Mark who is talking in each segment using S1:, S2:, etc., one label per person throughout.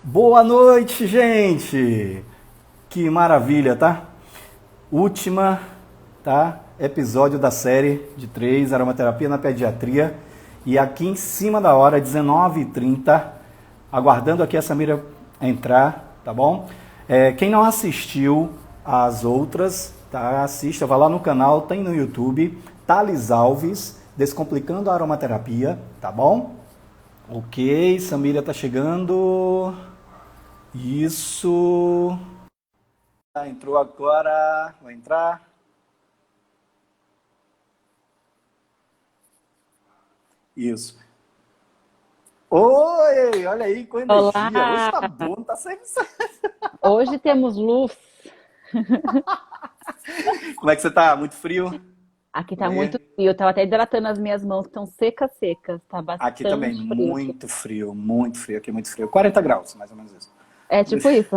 S1: Boa noite, gente! Que maravilha, tá? Última, tá? Episódio da série de 3, aromaterapia na pediatria. E aqui em cima da hora, 19h30, aguardando aqui a Samira entrar, tá bom? Quem não assistiu às outras, tá? Assista, vá lá no canal, tem no YouTube, Thales Alves, Descomplicando a Aromaterapia, tá bom? Ok, Samira tá chegando. Isso. Entrou agora. Vai entrar. Isso. Oi, olha aí, com energia. Hoje
S2: Olá!
S1: tá bom, tá sempre.
S2: Hoje temos luz.
S1: Como é que você tá? Muito frio?
S2: Aqui
S1: Por
S2: tá muito
S1: aí?
S2: frio. Eu tava até hidratando as minhas mãos, que estão secas, secas. Tá
S1: Aqui também,
S2: bastante frio aqui.
S1: muito frio, muito frio. Aqui muito frio. 40 graus, mais ou menos isso.
S2: É tipo isso.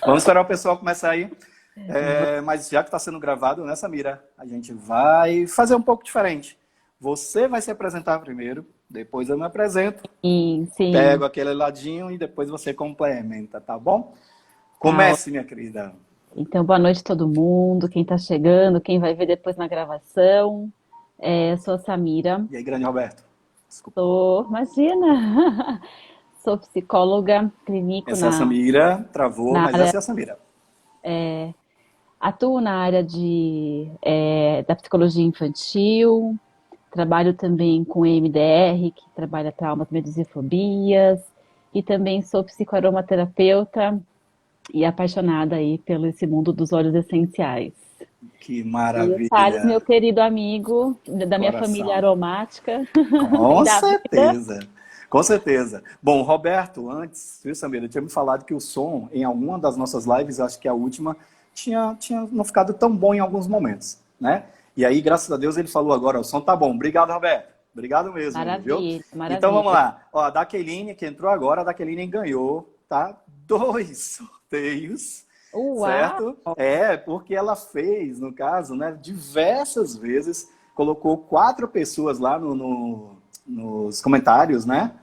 S1: Vamos esperar o pessoal começar aí. Mas já que está sendo gravado, né, Samira? A gente vai fazer um pouco diferente. Você vai se apresentar primeiro, depois eu me apresento.
S2: Sim, sim.
S1: Pego aquele ladinho e depois você complementa, tá bom?
S2: Tá.
S1: Comece, minha querida.
S2: Então, boa noite a todo mundo. Quem tá chegando, quem vai ver depois na gravação. Sou a Samira.
S1: E aí, grande Roberto? Desculpa.
S2: Imagina! Sou psicóloga clínico
S1: Essa é a Samira, travou,
S2: na
S1: mas
S2: área.
S1: essa é a Samira.
S2: Atuo na área da psicologia infantil. Trabalho também com EMDR, que trabalha traumas, medos e fobias, e também sou psicoaromaterapeuta e apaixonada aí pelo esse mundo dos óleos essenciais.
S1: Que
S2: E o Thales, meu
S1: maravilha.
S2: querido amigo da minha família
S1: Coração.
S2: aromática e
S1: Com
S2: da vida.
S1: certeza. Com certeza. Bom, Roberto, antes, viu, Samira, tinha me falado que o som, em alguma das nossas lives, acho que a última, tinha não ficado tão bom em alguns momentos, né? E aí, graças a Deus, ele falou agora, o som tá bom. Obrigado, Roberto. Obrigado mesmo aí, viu?
S2: Maravilha,
S1: Então vamos
S2: maravilha.
S1: lá. Ó, a Daqueline, que entrou agora, a Daqueline ganhou, tá? 2 sorteios,
S2: Uau!
S1: certo? Porque ela fez, no caso, né, diversas vezes, colocou 4 pessoas lá nos comentários, né?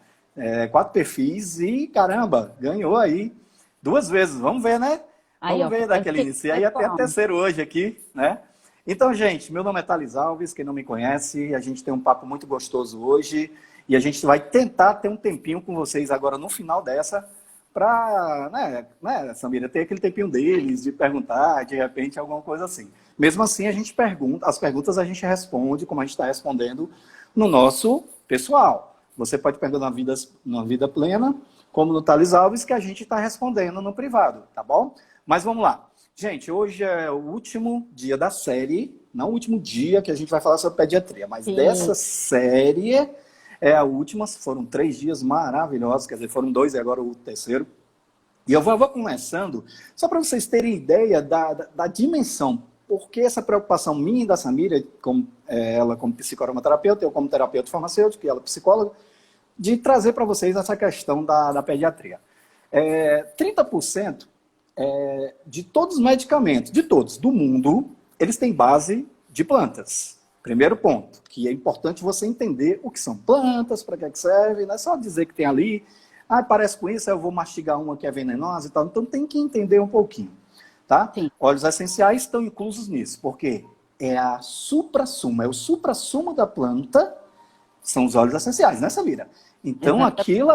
S1: 4 perfis e, caramba, ganhou aí 2 vezes. Vamos ver, né?
S2: Aí,
S1: Vamos
S2: ó,
S1: ver,
S2: parceiro
S1: Daqueline. Se
S2: é
S1: aí até a
S2: bom.
S1: terceiro hoje aqui, né? Então, gente, meu nome é Thales Alves, quem não me conhece, a gente tem um papo muito gostoso hoje e a gente vai tentar ter um tempinho com vocês agora no final dessa para, né, Samira, ter aquele tempinho deles de perguntar, de repente, alguma coisa assim. Mesmo assim, a gente pergunta, as perguntas a gente responde como a gente está respondendo no nosso pessoal. Você pode perguntar na vida plena, como no Thales Alves, que a gente está respondendo no privado, tá bom? Mas vamos lá. Gente, hoje é o último dia da série, não o último dia que a gente vai falar sobre pediatria, mas
S2: Sim.
S1: dessa série é a última. Foram 3 dias maravilhosos, quer dizer, foram 2 e agora o terceiro. E eu vou começando, só para vocês terem ideia da dimensão, porque essa preocupação minha e da Samira, ela como psicoaromaterapeuta, eu como terapeuta farmacêutico e ela psicóloga, de trazer para vocês essa questão da pediatria. 30% de todos os medicamentos, de todos, do mundo, eles têm base de plantas. Primeiro ponto, que é importante você entender o que são plantas, para que serve, não é só dizer que tem ali, parece com isso, eu vou mastigar uma que é venenosa e tal. Então tem que entender um pouquinho, tá?
S2: Sim,
S1: Óleos essenciais estão inclusos nisso, porque é a supra-sumo, é o supra-sumo da planta, são os óleos essenciais, né, Samira? Então
S2: exatamente.
S1: aquilo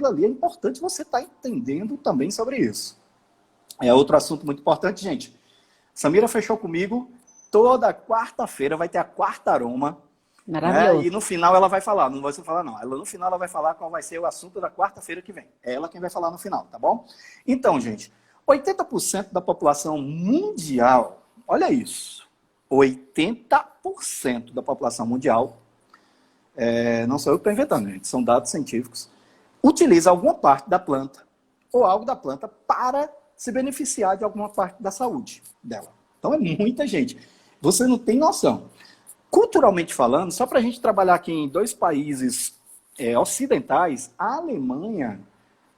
S1: ali é importante você estar entendendo também sobre isso. É outro assunto muito importante, gente. Samira fechou comigo. Toda quarta-feira vai ter a quarta aroma, né? E
S2: Maravilhoso.
S1: no final ela vai falar, não vai você falar não. No final ela vai falar qual vai ser o assunto da quarta-feira que vem. É ela quem vai falar no final, tá bom? Então, gente, 80% da população mundial, olha isso, 80% da população mundial, não sou eu que estou inventando, gente, são dados científicos, utiliza alguma parte da planta ou algo da planta para se beneficiar de alguma parte da saúde dela. Então é muita gente. Você não tem noção. Culturalmente falando, só para a gente trabalhar aqui em 2 países ocidentais, a Alemanha,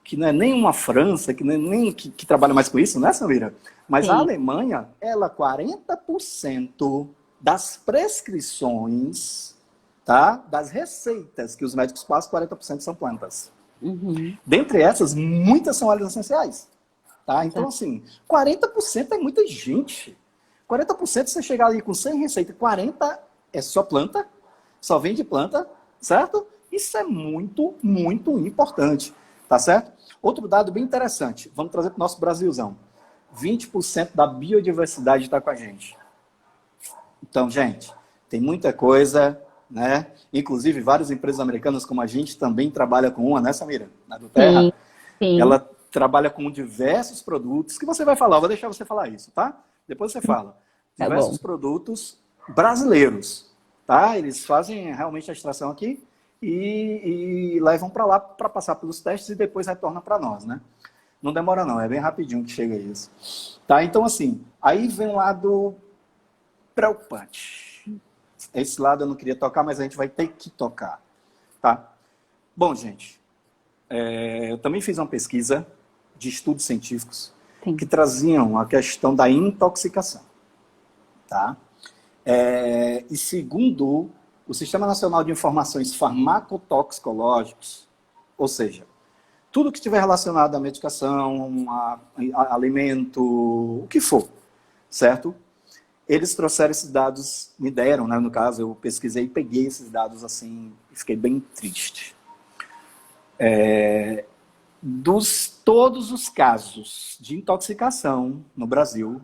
S1: que não é nem uma França, que não é nem que trabalha mais com isso, né, Samira? Mas a
S2: Sim.
S1: Alemanha, ela 40% das prescrições, tá? Das receitas que os médicos passam, 40% são plantas.
S2: Uhum.
S1: Dentre essas, muitas são óleos essenciais. Tá? Então, assim, 40% é muita gente. 40% você chegar ali com 100 receitas, 40 é só planta, só vende planta, certo? Isso é muito, muito importante, tá certo? Outro dado bem interessante, vamos trazer para o nosso Brasilzão. 20% da biodiversidade está com a gente. Então, gente, tem muita coisa, né? Inclusive, várias empresas americanas como a gente também trabalha com uma, né, Samira? Na do
S2: Sim,
S1: Terra.
S2: sim.
S1: Ela trabalha com diversos produtos, que você vai falar, eu vou deixar você falar isso, tá? Depois você fala.
S2: Tá bom.
S1: Diversos produtos brasileiros, tá? Eles fazem realmente a extração aqui e levam para lá para passar pelos testes e depois retorna para nós, né? Não demora não, é bem rapidinho que chega isso. Tá? Então, assim, aí vem um lado preocupante. Esse lado eu não queria tocar, mas a gente vai ter que tocar, tá? Bom, gente, eu também fiz uma pesquisa de estudos científicos
S2: Sim.
S1: que traziam a questão da intoxicação, tá? E segundo o Sistema Nacional de Informações Farmacotoxicológicas, ou seja, tudo que estiver relacionado à medicação, a alimento, o que for, certo? Eles trouxeram esses dados, me deram, né? No caso, eu pesquisei e peguei esses dados assim, e fiquei bem triste. Todos os casos de intoxicação no Brasil,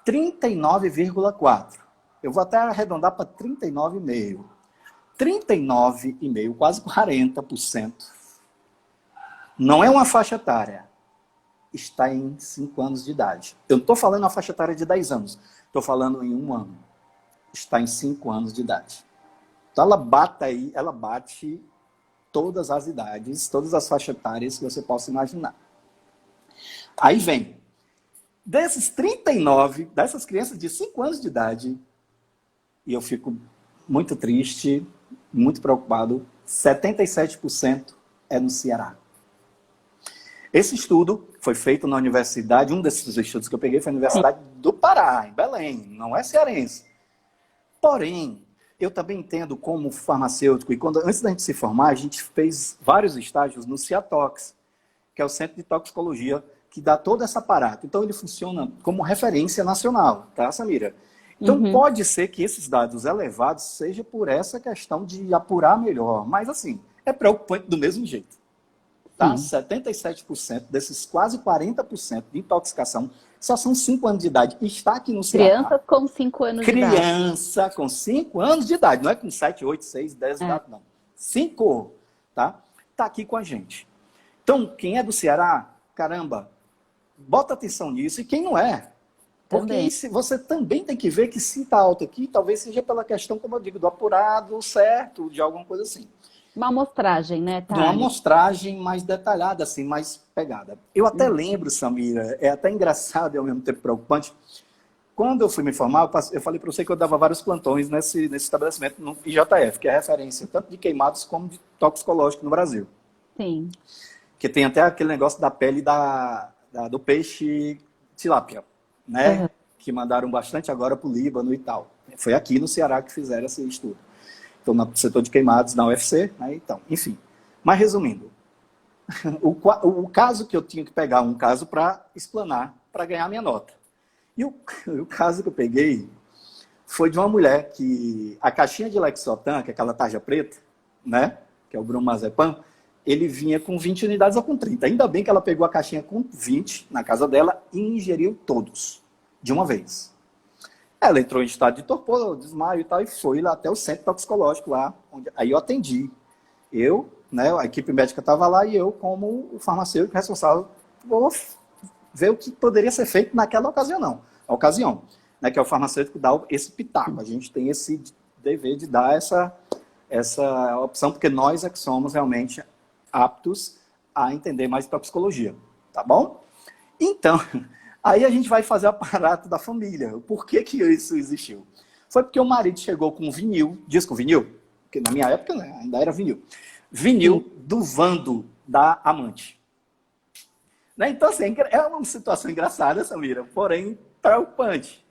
S1: 39,4%. Eu vou até arredondar para 39,5%. 39,5%, quase 40%. Não é uma faixa etária. Está em 5 anos de idade. Eu não estou falando uma faixa etária de 10 anos. Estou falando em 1 ano. Está em 5 anos de idade. Então ela bate todas as idades, todas as faixas etárias que você possa imaginar. Aí vem, desses 39, dessas crianças de 5 anos de idade, e eu fico muito triste, muito preocupado, 77% é no Ceará. Esse estudo foi feito na universidade, um desses estudos que eu peguei foi na Universidade do Pará, em Belém, não é cearense. Porém, eu também entendo como farmacêutico, e antes da gente se formar, a gente fez vários estágios no Ciatox, que é o Centro de Toxicologia, que dá todo esse aparato. Então, ele funciona como referência nacional, tá, Samira? Então, pode ser que esses dados elevados seja por essa questão de apurar melhor, mas, assim, é preocupante do mesmo jeito. Tá? 77% desses quase 40% de intoxicação só são 5 anos de idade. E está aqui no Ceará.
S2: Criança com 5 anos de idade.
S1: Criança com 5 anos de idade. Não é com 7, 8, 6, 10 de idade, não. 5, tá? Tá aqui com a gente. Então, quem é do Ceará, caramba, bota atenção nisso. E quem não é? Porque você também tem que ver que se está alto aqui, talvez seja pela questão, como eu digo, do apurado certo, de alguma coisa assim.
S2: Uma amostragem, né, Thales?
S1: Uma amostragem mais detalhada, assim, mais pegada. Eu até lembro, Samira, é até engraçado e ao mesmo tempo preocupante. Quando eu fui me formar, eu falei para você que eu dava vários plantões nesse estabelecimento, no IJF, que é referência tanto de queimados como de toxicológico no Brasil.
S2: Sim.
S1: Que tem até aquele negócio da pele do peixe tilápia, né? Uhum. Que mandaram bastante agora para o Líbano e tal. Foi aqui no Ceará que fizeram esse estudo. Estou no setor de queimados na UFC, né? Então, enfim. Mas resumindo, o caso que eu tinha que pegar, um caso para explanar, para ganhar minha nota. E o caso que eu peguei foi de uma mulher que a caixinha de Lexotan, que é aquela tarja preta, né? Que é o bromazepam, ele vinha com 20 unidades ou com 30. Ainda bem que ela pegou a caixinha com 20 na casa dela e ingeriu todos, de uma vez. Ela entrou em estado de torpor, desmaio e tal, e foi lá até o centro toxicológico lá, aí eu atendi. Eu, né, a equipe médica estava lá e eu, como o farmacêutico responsável, vou ver o que poderia ser feito naquela ocasião, né, que é o farmacêutico dar esse pitaco. A gente tem esse dever de dar essa opção, porque nós é que somos realmente aptos a entender mais toxicologia, tá bom? Então... Aí a gente vai fazer o aparato da família. Por que isso existiu? Foi porque o marido chegou com vinil, disco vinil, que na minha época, né, ainda era vinil. Vinil do Vando da amante. Né? Então, assim, é uma situação engraçada, Samira, porém preocupante.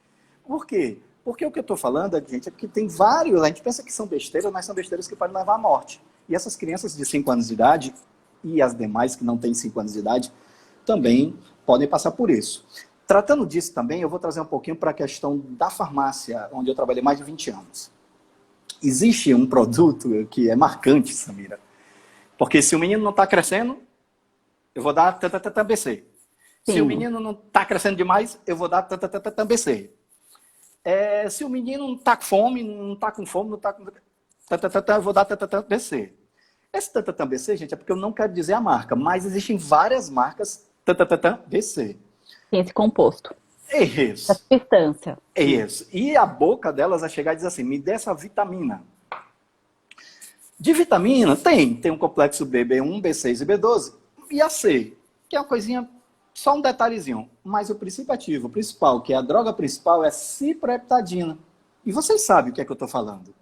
S1: Por quê? Porque o que eu estou falando, gente, é que tem vários, a gente pensa que são besteiras, mas são besteiras que podem levar à morte. E essas crianças de 5 anos de idade, e as demais que não têm 5 anos de idade também podem passar por isso. Tratando disso também, eu vou trazer um pouquinho para a questão da farmácia, onde eu trabalhei mais de 20 anos. Existe um produto que é marcante, Samira, porque se o menino não está crescendo, eu vou dar TTTBC. Se o
S2: Sim,
S1: menino não está crescendo demais, eu vou dar TTTBC. Se o menino não está com fome, não está com fome, não está com... Eu vou dar TTTBC. Esse TTTBC, gente, é porque eu não quero dizer a marca, mas existem várias marcas TTTBC.
S2: tem esse composto,
S1: É
S2: essa
S1: isso.
S2: substância.
S1: É isso. E a boca delas vai chegar e dizer assim, me dê essa vitamina. De vitamina, tem um complexo B, B1, B6 e B12. E a C, que é uma coisinha, só um detalhezinho. Mas o princípio ativo, o principal, que é a droga principal, é cipreptadina. E vocês sabem o que é que eu estou falando.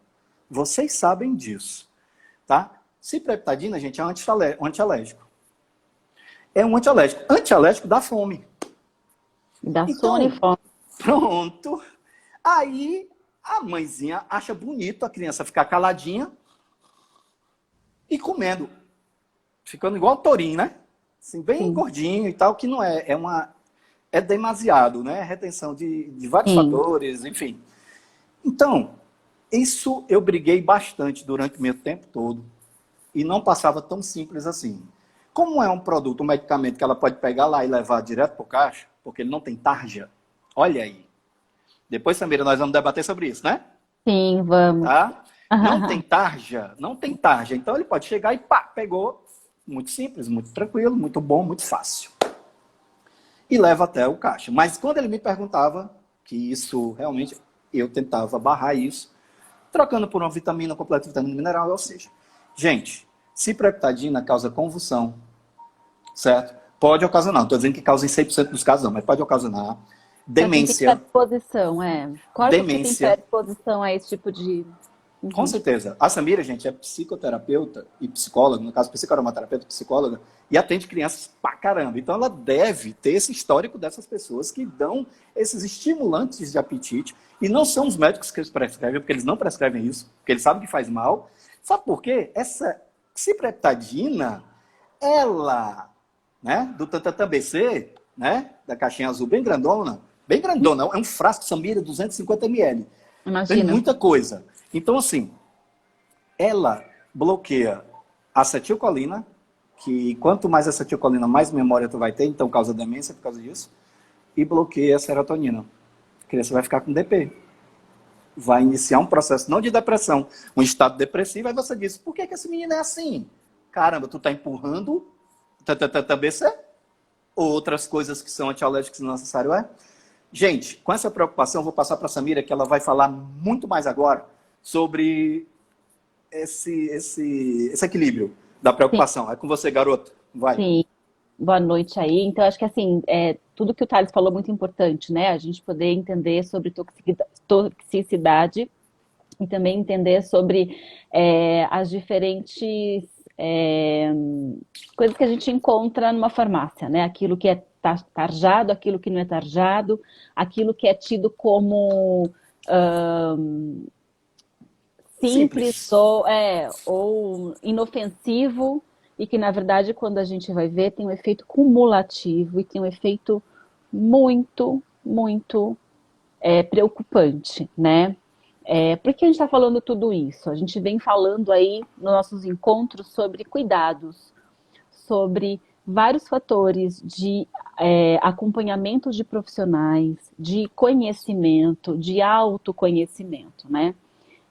S1: Vocês sabem disso, tá? Cipreptadina, gente, é um antialérgico. É um antialérgico. Antialérgico dá fome.
S2: Da sono e
S1: Então,
S2: fome.
S1: pronto. Aí a mãezinha acha bonito a criança ficar caladinha e comendo. Ficando igual o tourinho, né? Assim, bem
S2: Sim,
S1: gordinho e tal, que não é. É demasiado, né? Retenção de vários
S2: sim.
S1: fatores, enfim. Então, isso eu briguei bastante durante o meu tempo todo. E não passava tão simples assim. Como é um produto, um medicamento que ela pode pegar lá e levar direto para o caixa, porque ele não tem tarja, olha aí. Depois, Samira, nós vamos debater sobre isso, né?
S2: Sim, vamos.
S1: Tá? Não tem tarja, não tem tarja. Então ele pode chegar e pá, pegou. Muito simples, muito tranquilo, muito bom, muito fácil. E leva até o caixa. Mas quando ele me perguntava, que isso realmente, eu tentava barrar isso, trocando por uma vitamina completa, vitamina mineral, ou seja, gente, cipreptadina causa convulsão, certo? Pode ocasionar, não estou dizendo que causa em 100% dos casos não, mas pode ocasionar
S2: Para quem tem
S1: demência,
S2: predisposição, é. Corpos que têm
S1: demência.
S2: predisposição a esse tipo de.
S1: Com
S2: Uhum.
S1: certeza. A Samira, gente, é psicoterapeuta e psicóloga, no caso, psicoaromaterapeuta e psicóloga, e atende crianças pra caramba. Então, ela deve ter esse histórico dessas pessoas que dão esses estimulantes de apetite, e não são os médicos que eles prescrevem, porque eles não prescrevem isso, porque eles sabem que faz mal. Sabe por quê? Essa cipreptadina, ela, né, do TTTBC, né, da caixinha azul bem grandona, é um frasco Samira, 250 ml. Tem
S2: Imagina.
S1: muita coisa. Então, assim, ela bloqueia a acetilcolina, que quanto mais acetilcolina, mais memória tu vai ter, então causa demência por causa disso, e bloqueia a serotonina. A criança vai ficar com DP. Vai iniciar um processo, não de depressão, um estado depressivo, aí você diz, por que esse menino é assim? Caramba, tu tá empurrando TBC? Outras coisas que são antialérgicas não necessário é? Gente, com essa preocupação, eu vou passar para a Samira, que ela vai falar muito mais agora sobre esse equilíbrio da
S2: Sim,
S1: preocupação. É com você, garoto. Vai.
S2: sim. Boa noite aí. Então, acho que assim, tudo que o Thales falou é muito importante, né? A gente poder entender sobre toxicidade e também entender sobre as diferentes é, coisas que a gente encontra numa farmácia, né? Aquilo que é tarjado, aquilo que não é tarjado, aquilo que é tido como simples
S1: Simples.
S2: ou inofensivo e que, na verdade, quando a gente vai ver, tem um efeito cumulativo e tem um efeito muito, muito preocupante, né? Por que a gente está falando tudo isso? A gente vem falando aí nos nossos encontros sobre cuidados, sobre vários fatores de acompanhamento de profissionais, de conhecimento, de autoconhecimento, né?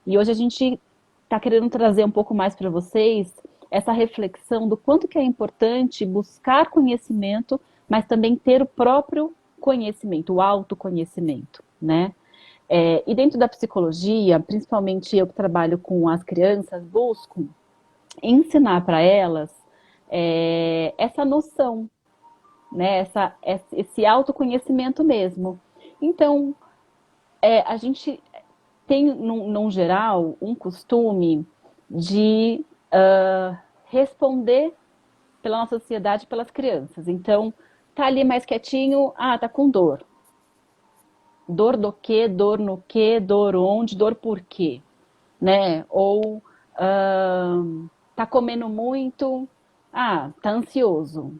S2: E hoje a gente está querendo trazer um pouco mais para vocês essa reflexão do quanto que é importante buscar conhecimento, mas também ter o próprio conhecimento, o autoconhecimento, né? E dentro da psicologia, principalmente eu que trabalho com as crianças, busco ensinar para elas essa noção, né? Esse autoconhecimento mesmo. Então, a gente tem, num geral, um costume de responder pela nossa sociedade pelas crianças. Então, tá ali mais quietinho, tá com dor. Dor do quê? Dor no quê? Dor onde? Dor por quê? Né? Ou tá comendo muito, Ah, tá ansioso.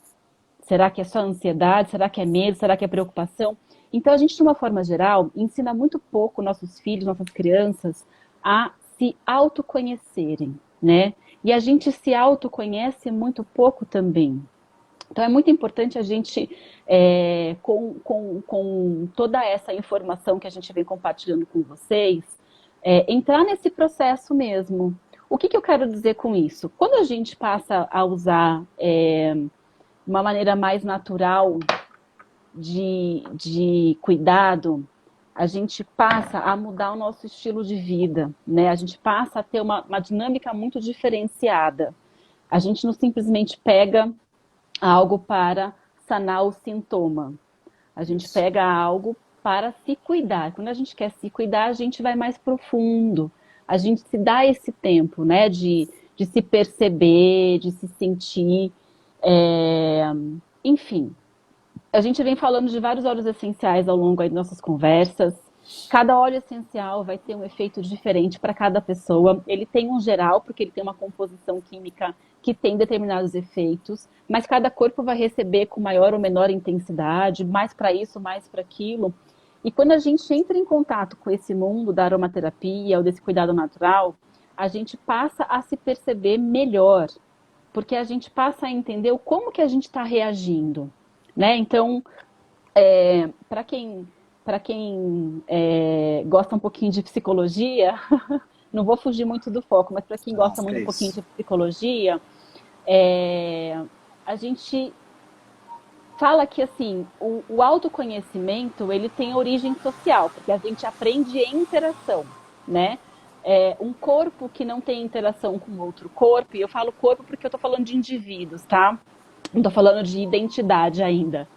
S2: Será que é só ansiedade? Será que é medo? Será que é preocupação? Então, a gente, de uma forma geral, ensina muito pouco nossos filhos, nossas crianças, a se autoconhecerem, né? E a gente se autoconhece muito pouco também. Então, é muito importante a gente, com toda essa informação que a gente vem compartilhando com vocês, entrar nesse processo mesmo. O que eu quero dizer com isso? Quando a gente passa a usar uma maneira mais natural de cuidado, a gente passa a mudar o nosso estilo de vida, né? A gente passa a ter uma dinâmica muito diferenciada. A gente não simplesmente pega algo para sanar o sintoma. A gente
S1: Isso.
S2: pega algo para se cuidar. Quando a gente quer se cuidar, a gente vai mais profundo. A gente se dá esse tempo, né, de se perceber, de se sentir. é, Enfim, a gente vem falando de vários óleos essenciais ao longo aí de nossas conversas. Cada óleo essencial vai ter um efeito diferente para cada pessoa. Ele tem um geral, porque ele tem uma composição química que tem determinados efeitos, mas cada corpo vai receber com maior ou menor intensidade, mais para isso, mais para aquilo. E quando a gente entra em contato com esse mundo da aromaterapia ou desse cuidado natural, a gente passa a se perceber melhor, porque a gente passa a entender como que a gente está reagindo, né? Então, para quem gosta um pouquinho de psicologia, não vou fugir muito do foco, mas para quem
S1: Não,
S2: gosta
S1: que
S2: muito
S1: é
S2: um pouquinho
S1: isso.
S2: de psicologia, a gente fala que assim o autoconhecimento ele tem origem social, porque a gente aprende em interação, né? Um corpo que não tem interação com outro corpo, e eu falo corpo porque eu estou falando de indivíduos, tá? Não estou falando de identidade ainda.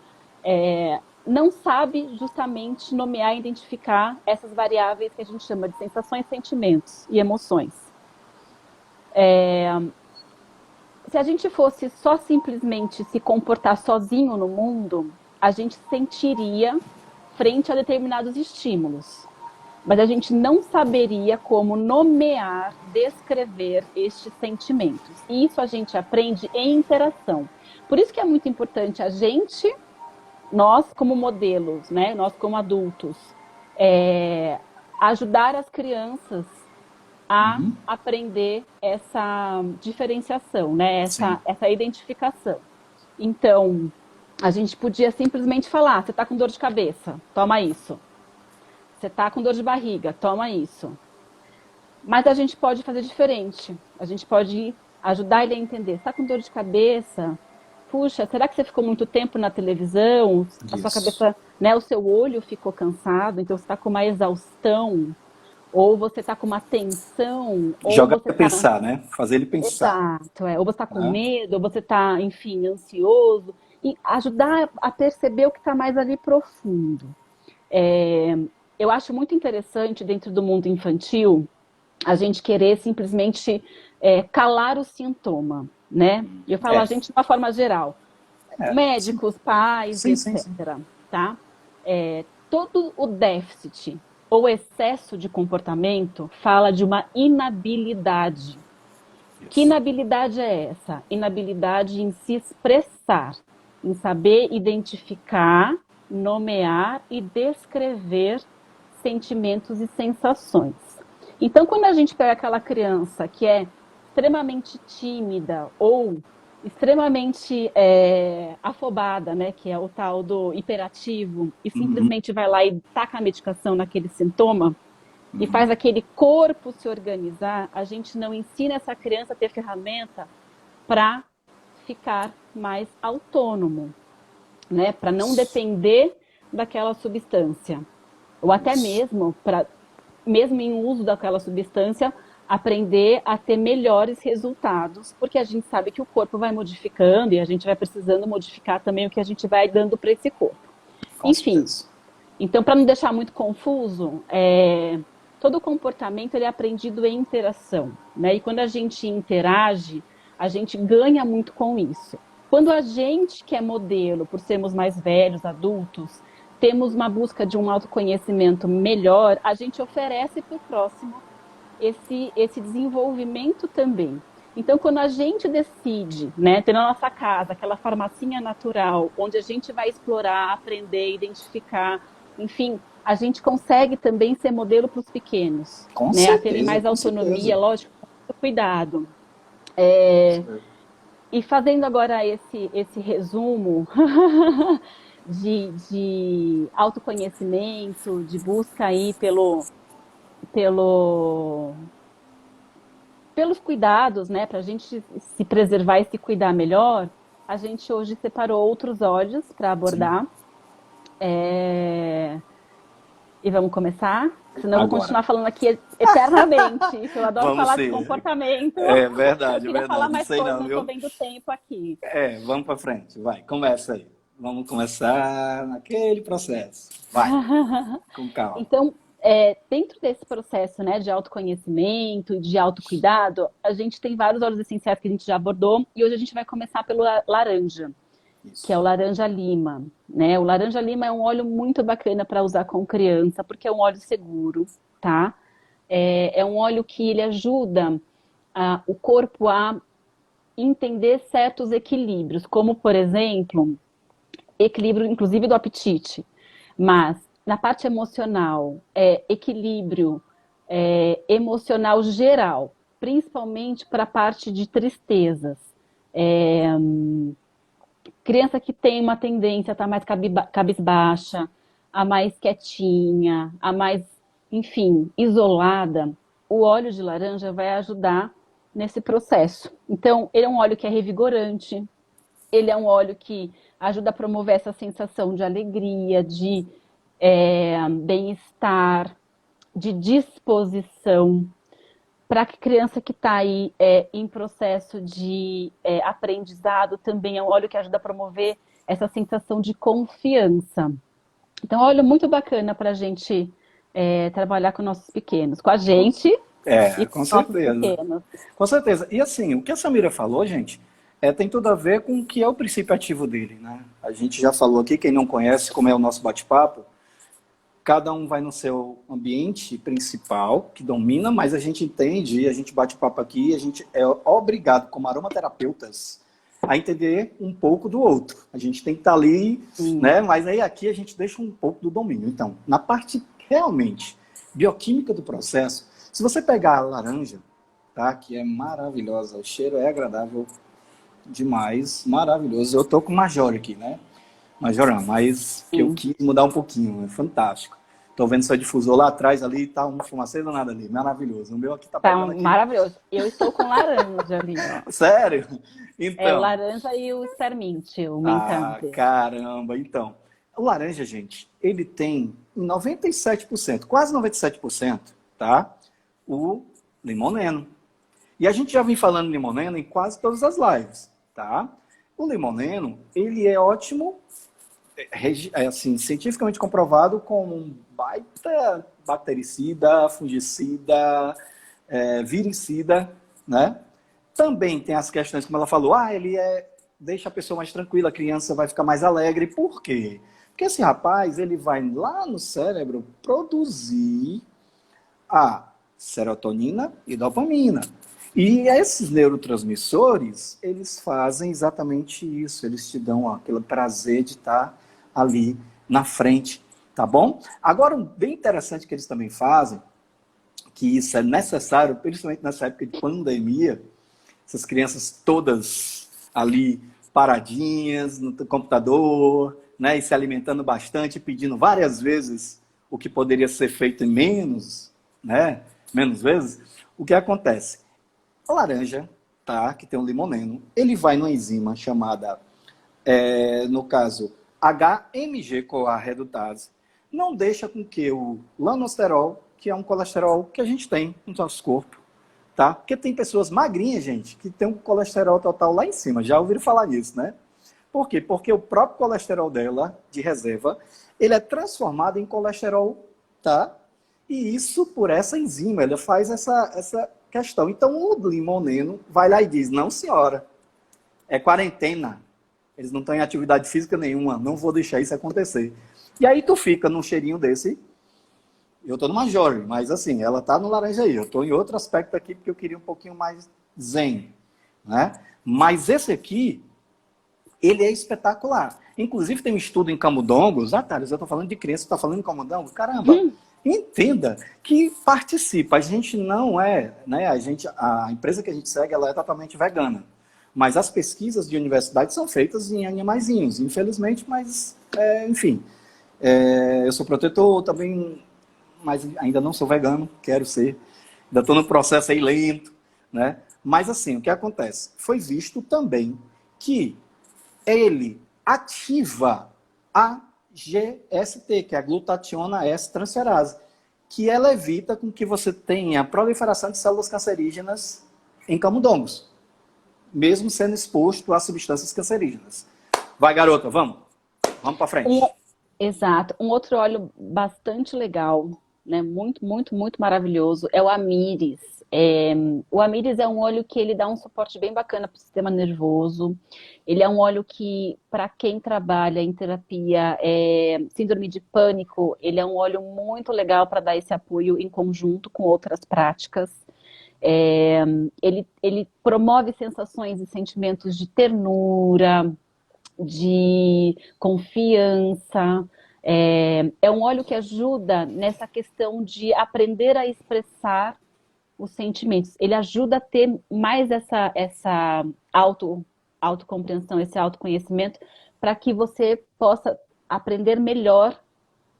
S2: Não sabe justamente nomear e identificar essas variáveis que a gente chama de sensações, sentimentos e emoções. Se a gente fosse só simplesmente se comportar sozinho no mundo, a gente sentiria frente a determinados estímulos. Mas a gente não saberia como nomear, descrever estes sentimentos. E isso a gente aprende em interação. Por isso que é muito importante a gente, nós como modelos, né, nós como adultos, é, ajudar as crianças a
S1: Uhum.
S2: aprender essa diferenciação, né,
S1: Sim.
S2: essa identificação. Então, a gente podia simplesmente falar: você está com dor de cabeça, toma isso. Você está com dor de barriga, toma isso. Mas a gente pode fazer diferente. A gente pode ajudar ele a entender. Você está com dor de cabeça? Puxa, será que você ficou muito tempo na televisão? A sua
S1: Isso.
S2: cabeça, né, o seu olho ficou cansado, então você está com uma exaustão, ou você está com uma tensão, ou
S1: Joga
S2: você
S1: para
S2: está.
S1: pensar, né? Fazer ele pensar.
S2: Exato, ou você está com
S1: Né?
S2: medo, ou você está, enfim, ansioso. E ajudar a perceber o que está mais ali profundo. É, eu acho muito interessante, dentro do mundo infantil, a gente querer simplesmente calar o sintoma, né? E eu falo a
S1: É.
S2: gente de uma forma geral,
S1: Sim.
S2: médicos, pais,
S1: Sim, sim, sim.
S2: etc. Tá? Todo o déficit ou excesso de comportamento fala de uma inabilidade. Que
S1: Isso.
S2: inabilidade é essa? Inabilidade em se expressar, em saber identificar, nomear e descrever sentimentos e sensações. Então, quando a gente pega aquela criança que é extremamente tímida ou extremamente afobada, né, que é o tal do hiperativo, e
S1: Uhum.
S2: simplesmente vai lá e taca a medicação naquele sintoma, e
S1: Uhum.
S2: faz aquele corpo se organizar, a gente não ensina essa criança a ter ferramenta para ficar mais autônomo, né? Para não
S1: Isso.
S2: depender daquela substância. Ou até
S1: Isso.
S2: mesmo para, mesmo em uso daquela substância, aprender a ter melhores resultados, porque a gente sabe que o corpo vai modificando e a gente vai precisando modificar também o que a gente vai dando para esse corpo.
S1: Com
S2: Enfim,
S1: certeza.
S2: então, para não deixar muito confuso, todo comportamento ele é aprendido em interação, né? E quando a gente interage, a gente ganha muito com isso. Quando a gente que é modelo, por sermos mais velhos, adultos, temos uma busca de um autoconhecimento melhor, a gente oferece para o próximo esse desenvolvimento também. Então, quando a gente decide, né, ter na nossa casa aquela farmacinha natural, onde a gente vai explorar, aprender, identificar, enfim, a gente consegue também ser modelo para os pequenos,
S1: Com
S2: né, a terem
S1: certeza,
S2: mais
S1: com
S2: autonomia,
S1: certeza.
S2: lógico, com muito cuidado. E fazendo agora esse resumo de autoconhecimento, de busca aí pelo, pelos cuidados, né, para a gente se preservar e se cuidar melhor, a gente hoje separou outros ódios para
S1: Sim.
S2: abordar. É, E vamos começar? Senão eu vou
S1: Agora,
S2: continuar falando aqui eternamente, que eu adoro
S1: vamos
S2: falar de
S1: ser.
S2: comportamento.
S1: É
S2: Eu
S1: verdade, é
S2: queria falar
S1: verdade. Não
S2: mais
S1: sei
S2: coisas,
S1: não,
S2: mas estou
S1: viu?
S2: vendo o tempo aqui.
S1: É, vamos para frente. Vai, começa aí. Vamos começar naquele processo. Vai, com calma.
S2: Então, dentro desse processo, né, de autoconhecimento, de autocuidado, a gente tem vários óleos essenciais que a gente já abordou e hoje a gente vai começar pelo laranja, que é o
S1: Isso.
S2: laranja lima, né? O laranja lima é um óleo muito bacana para usar com criança, porque é um óleo seguro, tá? É um óleo que ele ajuda o corpo a entender certos equilíbrios, como, por exemplo, equilíbrio inclusive do apetite, mas na parte emocional, equilíbrio emocional geral, principalmente para a parte de tristezas. É, Criança que tem uma tendência a estar mais cabisbaixa, a mais quietinha, a mais, enfim, isolada, o óleo de laranja vai ajudar nesse processo. Então, ele é um óleo que é revigorante, ele é um óleo que ajuda a promover essa sensação de alegria, de bem-estar, de disposição para a criança que está aí em processo de aprendizado, também é um óleo que ajuda a promover essa sensação de confiança. Então, é um óleo muito bacana para a gente trabalhar com nossos pequenos, com a gente e
S1: É,
S2: com
S1: com
S2: nossos
S1: certeza.
S2: pequenos.
S1: Com certeza. E assim, o que a Samira falou, gente, tem tudo a ver com o que é o princípio ativo dele, né? A gente já falou aqui, quem não conhece como é o nosso bate-papo, cada um vai no seu ambiente principal, que domina, mas a gente entende, a gente bate papo aqui, a gente é obrigado, como aromaterapeutas, a entender um pouco do outro. A gente tem que estar ali,
S2: Sim.
S1: né? Mas aí aqui a gente deixa um pouco do domínio. Então, na parte realmente bioquímica do processo, se você pegar a laranja, tá? Que é maravilhosa, o cheiro é agradável demais, maravilhoso. Eu tô com Major aqui, né? Majorão, mas que eu
S2: Sim.
S1: quis mudar um pouquinho, é fantástico. Tô vendo seu difusor lá atrás ali, tá um fumacê danado ali, maravilhoso. O meu aqui tá
S2: Tá
S1: pegando aqui.
S2: maravilhoso. Eu estou com laranja ali, ó.
S1: Sério?
S2: É o
S1: Então,
S2: laranja e o spearmint, o mentante.
S1: caramba, então. O laranja, gente, ele tem 97%, quase 97%, tá? O limoneno. E a gente já vem falando limoneno em quase todas as lives, tá? O limoneno, ele é ótimo assim, cientificamente comprovado como um baita bactericida, fungicida, viricida, né? Também tem as questões, como ela falou, ele deixa a pessoa mais tranquila, a criança vai ficar mais alegre. Por quê? Porque esse rapaz, ele vai lá no cérebro produzir a serotonina e dopamina. E esses neurotransmissores, eles fazem exatamente isso. Eles te dão aquele prazer de estar ali na frente, tá bom? Agora, um bem interessante que eles também fazem, que isso é necessário, principalmente nessa época de pandemia, essas crianças todas ali paradinhas no computador, né, e se alimentando bastante, pedindo várias vezes o que poderia ser feito em menos, né, menos vezes, o que acontece? A laranja, tá, que tem um limoneno, ele vai numa enzima chamada, no caso, HMG-CoA redutase, não deixa com que o lanosterol, que é um colesterol que a gente tem no nosso corpo, tá? Porque tem pessoas magrinhas, gente, que tem um colesterol total lá em cima. Já ouviram falar nisso, né? Por quê? Porque o próprio colesterol dela, de reserva, ele é transformado em colesterol, tá? E isso por essa enzima, ela faz essa questão. Então o limoneno vai lá e diz, não senhora, é quarentena. Eles não estão em atividade física nenhuma, não vou deixar isso acontecer. E aí tu fica num cheirinho desse. Eu tô no Major, mas assim, ela tá no laranja aí. Eu tô em outro aspecto aqui porque eu queria um pouquinho mais zen. né? Mas esse aqui, ele é espetacular. Inclusive, tem um estudo em camundongos. Thales, eu estou falando de criança, você está falando em camundongo? Caramba, entenda que participa. A gente não é, né? A empresa que a gente segue, ela é totalmente vegana. Mas as pesquisas de universidade são feitas em animaizinhos, infelizmente, mas, enfim. Eu sou protetor também, mas ainda não sou vegano, quero ser. Ainda estou no processo aí lento, né? Mas assim, o que acontece? Foi visto também que ele ativa a GST, que é a glutationa S-transferase, que ela evita com que você tenha a proliferação de células cancerígenas em camundongos, mesmo sendo exposto a substâncias cancerígenas. Vai, garota, vamos para frente.
S2: Exato. Um outro óleo bastante legal, né? Muito, muito, muito maravilhoso é o Amyris. O Amyris é um óleo que ele dá um suporte bem bacana para o sistema nervoso. Ele é um óleo que, para quem trabalha em terapia, síndrome de pânico, ele é um óleo muito legal para dar esse apoio em conjunto com outras práticas. Ele promove sensações e sentimentos de ternura, de confiança. É um óleo que ajuda nessa questão de aprender a expressar os sentimentos. Ele ajuda a ter mais essa autocompreensão, esse autoconhecimento, para que você possa aprender melhor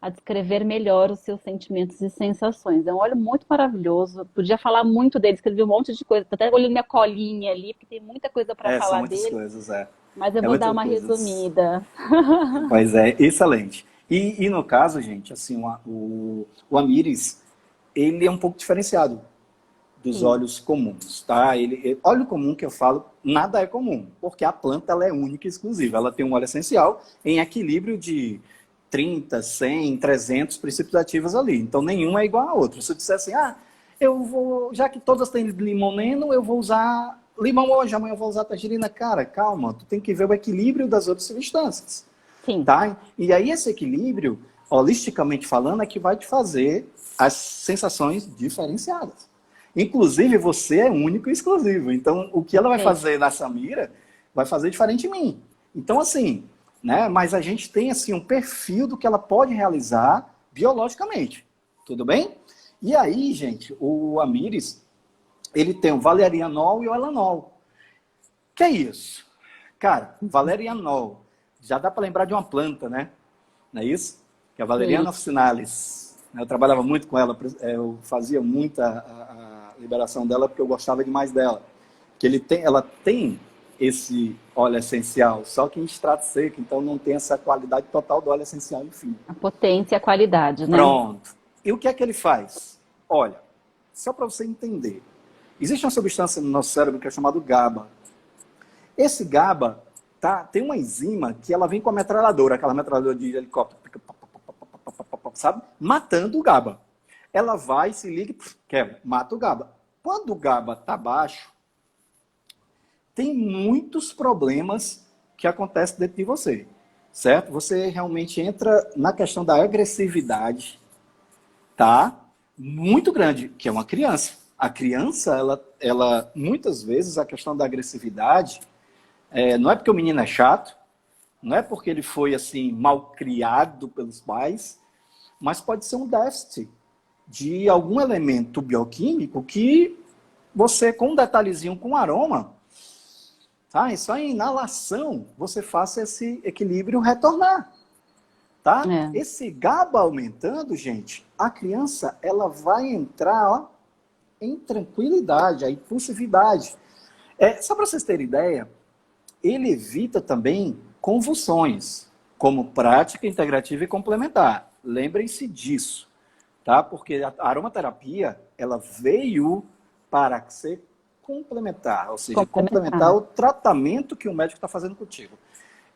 S2: a descrever melhor os seus sentimentos e sensações. É um óleo muito maravilhoso. Podia falar muito dele, escrevi um monte de coisa. Tô até olhando minha colinha ali, porque tem muita coisa para falar
S1: São muitas
S2: dele.
S1: coisas,
S2: Mas eu vou dar uma resumida.
S1: Pois é, excelente. E no caso, gente, assim, o Amyris, ele é um pouco diferenciado dos óleos comuns, tá? Óleo comum que eu falo, nada é comum, porque a planta ela é única e exclusiva. Ela tem um óleo essencial em equilíbrio de 30, 100, 300 princípios ativos ali. Então, nenhum é igual a outro. Se eu disser assim, já que todas têm limoneno, eu vou usar limão hoje, amanhã eu vou usar tangerina. Cara, calma, tu tem que ver o equilíbrio das outras substâncias.
S2: Sim.
S1: Tá? E aí esse equilíbrio, holisticamente falando, é que vai te fazer as sensações diferenciadas. Inclusive, você é único e exclusivo. Então, o que ela vai fazer na Samira, vai fazer diferente em mim. Então, assim, né? Mas a gente tem, assim, um perfil do que ela pode realizar biologicamente. Tudo bem? E aí, gente, o Amyris, ele tem o valerianol e o elanol. Que é isso? Cara, valerianol, já dá para lembrar de uma planta, né? Não é isso? Que é a Valeriana officinalis. Eu trabalhava muito com ela, eu fazia muita a liberação dela porque eu gostava demais dela. Que ela tem esse óleo essencial, só que em extrato seco, então não tem essa qualidade total do óleo essencial, enfim.
S2: A potência e a qualidade, né?
S1: Pronto. E o que é que ele faz? Olha, só para você entender. Existe uma substância no nosso cérebro que é chamada GABA. Esse GABA tem uma enzima que ela vem com a metralhadora, aquela metralhadora de helicóptero, sabe? Matando o GABA. Ela vai, se liga, quebra, mata o GABA. Quando o GABA está baixo, tem muitos problemas que acontecem dentro de você, certo? Você realmente entra na questão da agressividade, tá? Muito grande, que é uma criança. A criança, ela muitas vezes, a questão da agressividade, não é porque o menino é chato, não é porque ele foi assim mal criado pelos pais, mas pode ser um déficit de algum elemento bioquímico que você, com um detalhezinho com aroma, tá? Só em inalação, você faça esse equilíbrio retornar. Tá? Esse GABA aumentando, gente, a criança ela vai entrar em tranquilidade, a impulsividade. Só para vocês terem ideia, ele evita também convulsões, como prática integrativa e complementar. Lembrem-se disso, tá? Porque a aromaterapia, ela veio para ser complementar, ou seja, complementar o tratamento que o médico está fazendo contigo.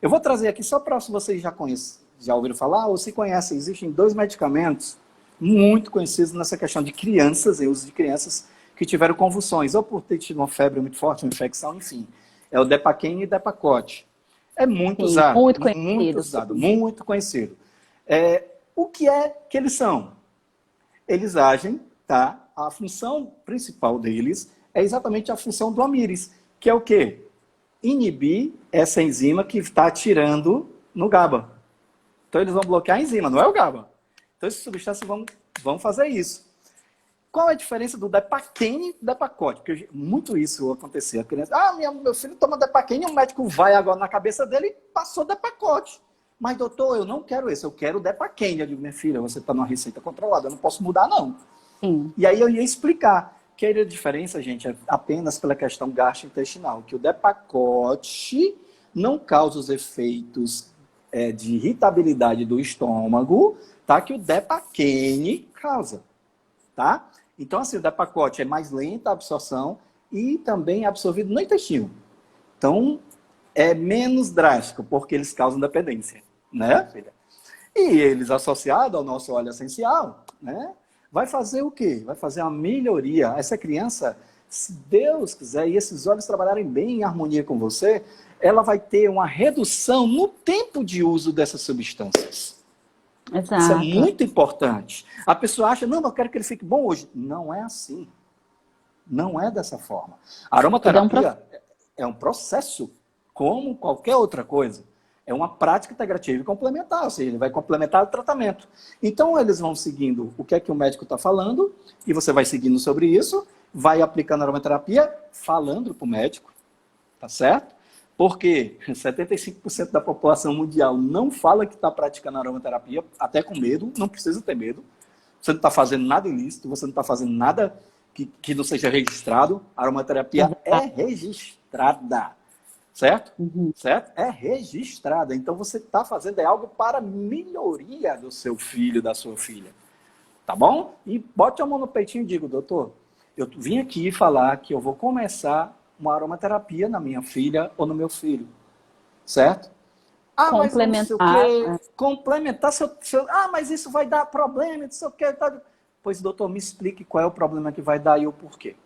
S1: Eu vou trazer aqui só para se vocês já ouviram falar ou se conhecem, existem 2 medicamentos muito conhecidos nessa questão de crianças, em uso de crianças que tiveram convulsões, ou por ter tido uma febre muito forte, uma infecção, enfim. É o Depaquene e Depakote. É muito usado.
S2: Muito conhecido.
S1: Muito usado, muito conhecido. O que é que eles são? Eles agem, tá? A função principal deles é exatamente a função do Amyris, que é o quê? Inibir essa enzima que está atirando no GABA. Então, eles vão bloquear a enzima, não é o GABA. Então, essas substâncias vão fazer isso. Qual é a diferença do Depaquene e do Depakote? Porque muito isso acontecia. A criança, meu filho toma Depaquene e o médico vai agora na cabeça dele e passou Depakote. Mas, doutor, eu não quero esse, eu quero Depaquene. Eu digo, minha filha, você está numa receita controlada, eu não posso mudar, não.
S2: Sim.
S1: E aí eu ia explicar que a diferença, gente, é apenas pela questão gastrointestinal, que o Depakote não causa os efeitos de irritabilidade do estômago, tá? Que o Depaquene causa, tá? Então, assim, o Depakote é mais lenta a absorção e também é absorvido no intestino. Então, é menos drástico, porque eles causam dependência, né, filha? E eles, associados ao nosso óleo essencial, né, vai fazer o quê? Vai fazer uma melhoria. Essa criança, se Deus quiser, e esses óleos trabalharem bem em harmonia com você, ela vai ter uma redução no tempo de uso dessas substâncias.
S2: Exato.
S1: Isso é muito importante. A pessoa acha, não, eu quero que ele fique bom hoje. Não é assim. Não é dessa forma. A aromaterapia é um processo, como qualquer outra coisa. É uma prática integrativa e complementar, ou seja, ele vai complementar o tratamento. Então, eles vão seguindo o que é que o médico está falando, e você vai seguindo sobre isso, vai aplicando a aromaterapia, falando para o médico, tá certo? Porque 75% da população mundial não fala que está praticando aromaterapia, até com medo, não precisa ter medo. Você não está fazendo nada ilícito, você não está fazendo nada que não seja registrado. A aromaterapia é registrada, certo?
S2: Uhum.
S1: Certo? É registrada. Então você está fazendo algo para melhoria do seu filho, da sua filha. Tá bom? E bote a mão no peitinho e diga, doutor, eu vim aqui falar que eu vou começar uma aromaterapia na minha filha ou no meu filho. Certo? Mas não sei o quê. Complementar mas isso vai dar problema, não sei o quê. Tá. Pois, doutor, me explique qual é o problema que vai dar e o porquê.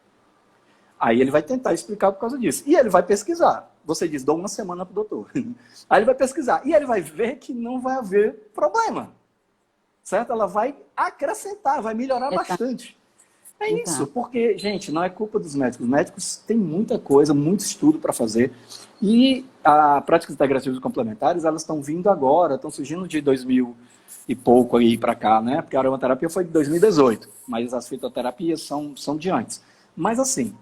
S1: Aí ele vai tentar explicar por causa disso. E ele vai pesquisar. Você diz, dou uma semana para o doutor. Aí ele vai pesquisar. E ele vai ver que não vai haver problema. Certo? Ela vai acrescentar, vai melhorar bastante. É isso, porque, gente, não é culpa dos médicos. Os médicos têm muita coisa, muito estudo para fazer. E as práticas integrativas complementares, elas estão vindo agora, estão surgindo de 2000 e pouco aí para cá, né? Porque a aromaterapia foi de 2018, mas as fitoterapias são de antes. Mas, assim,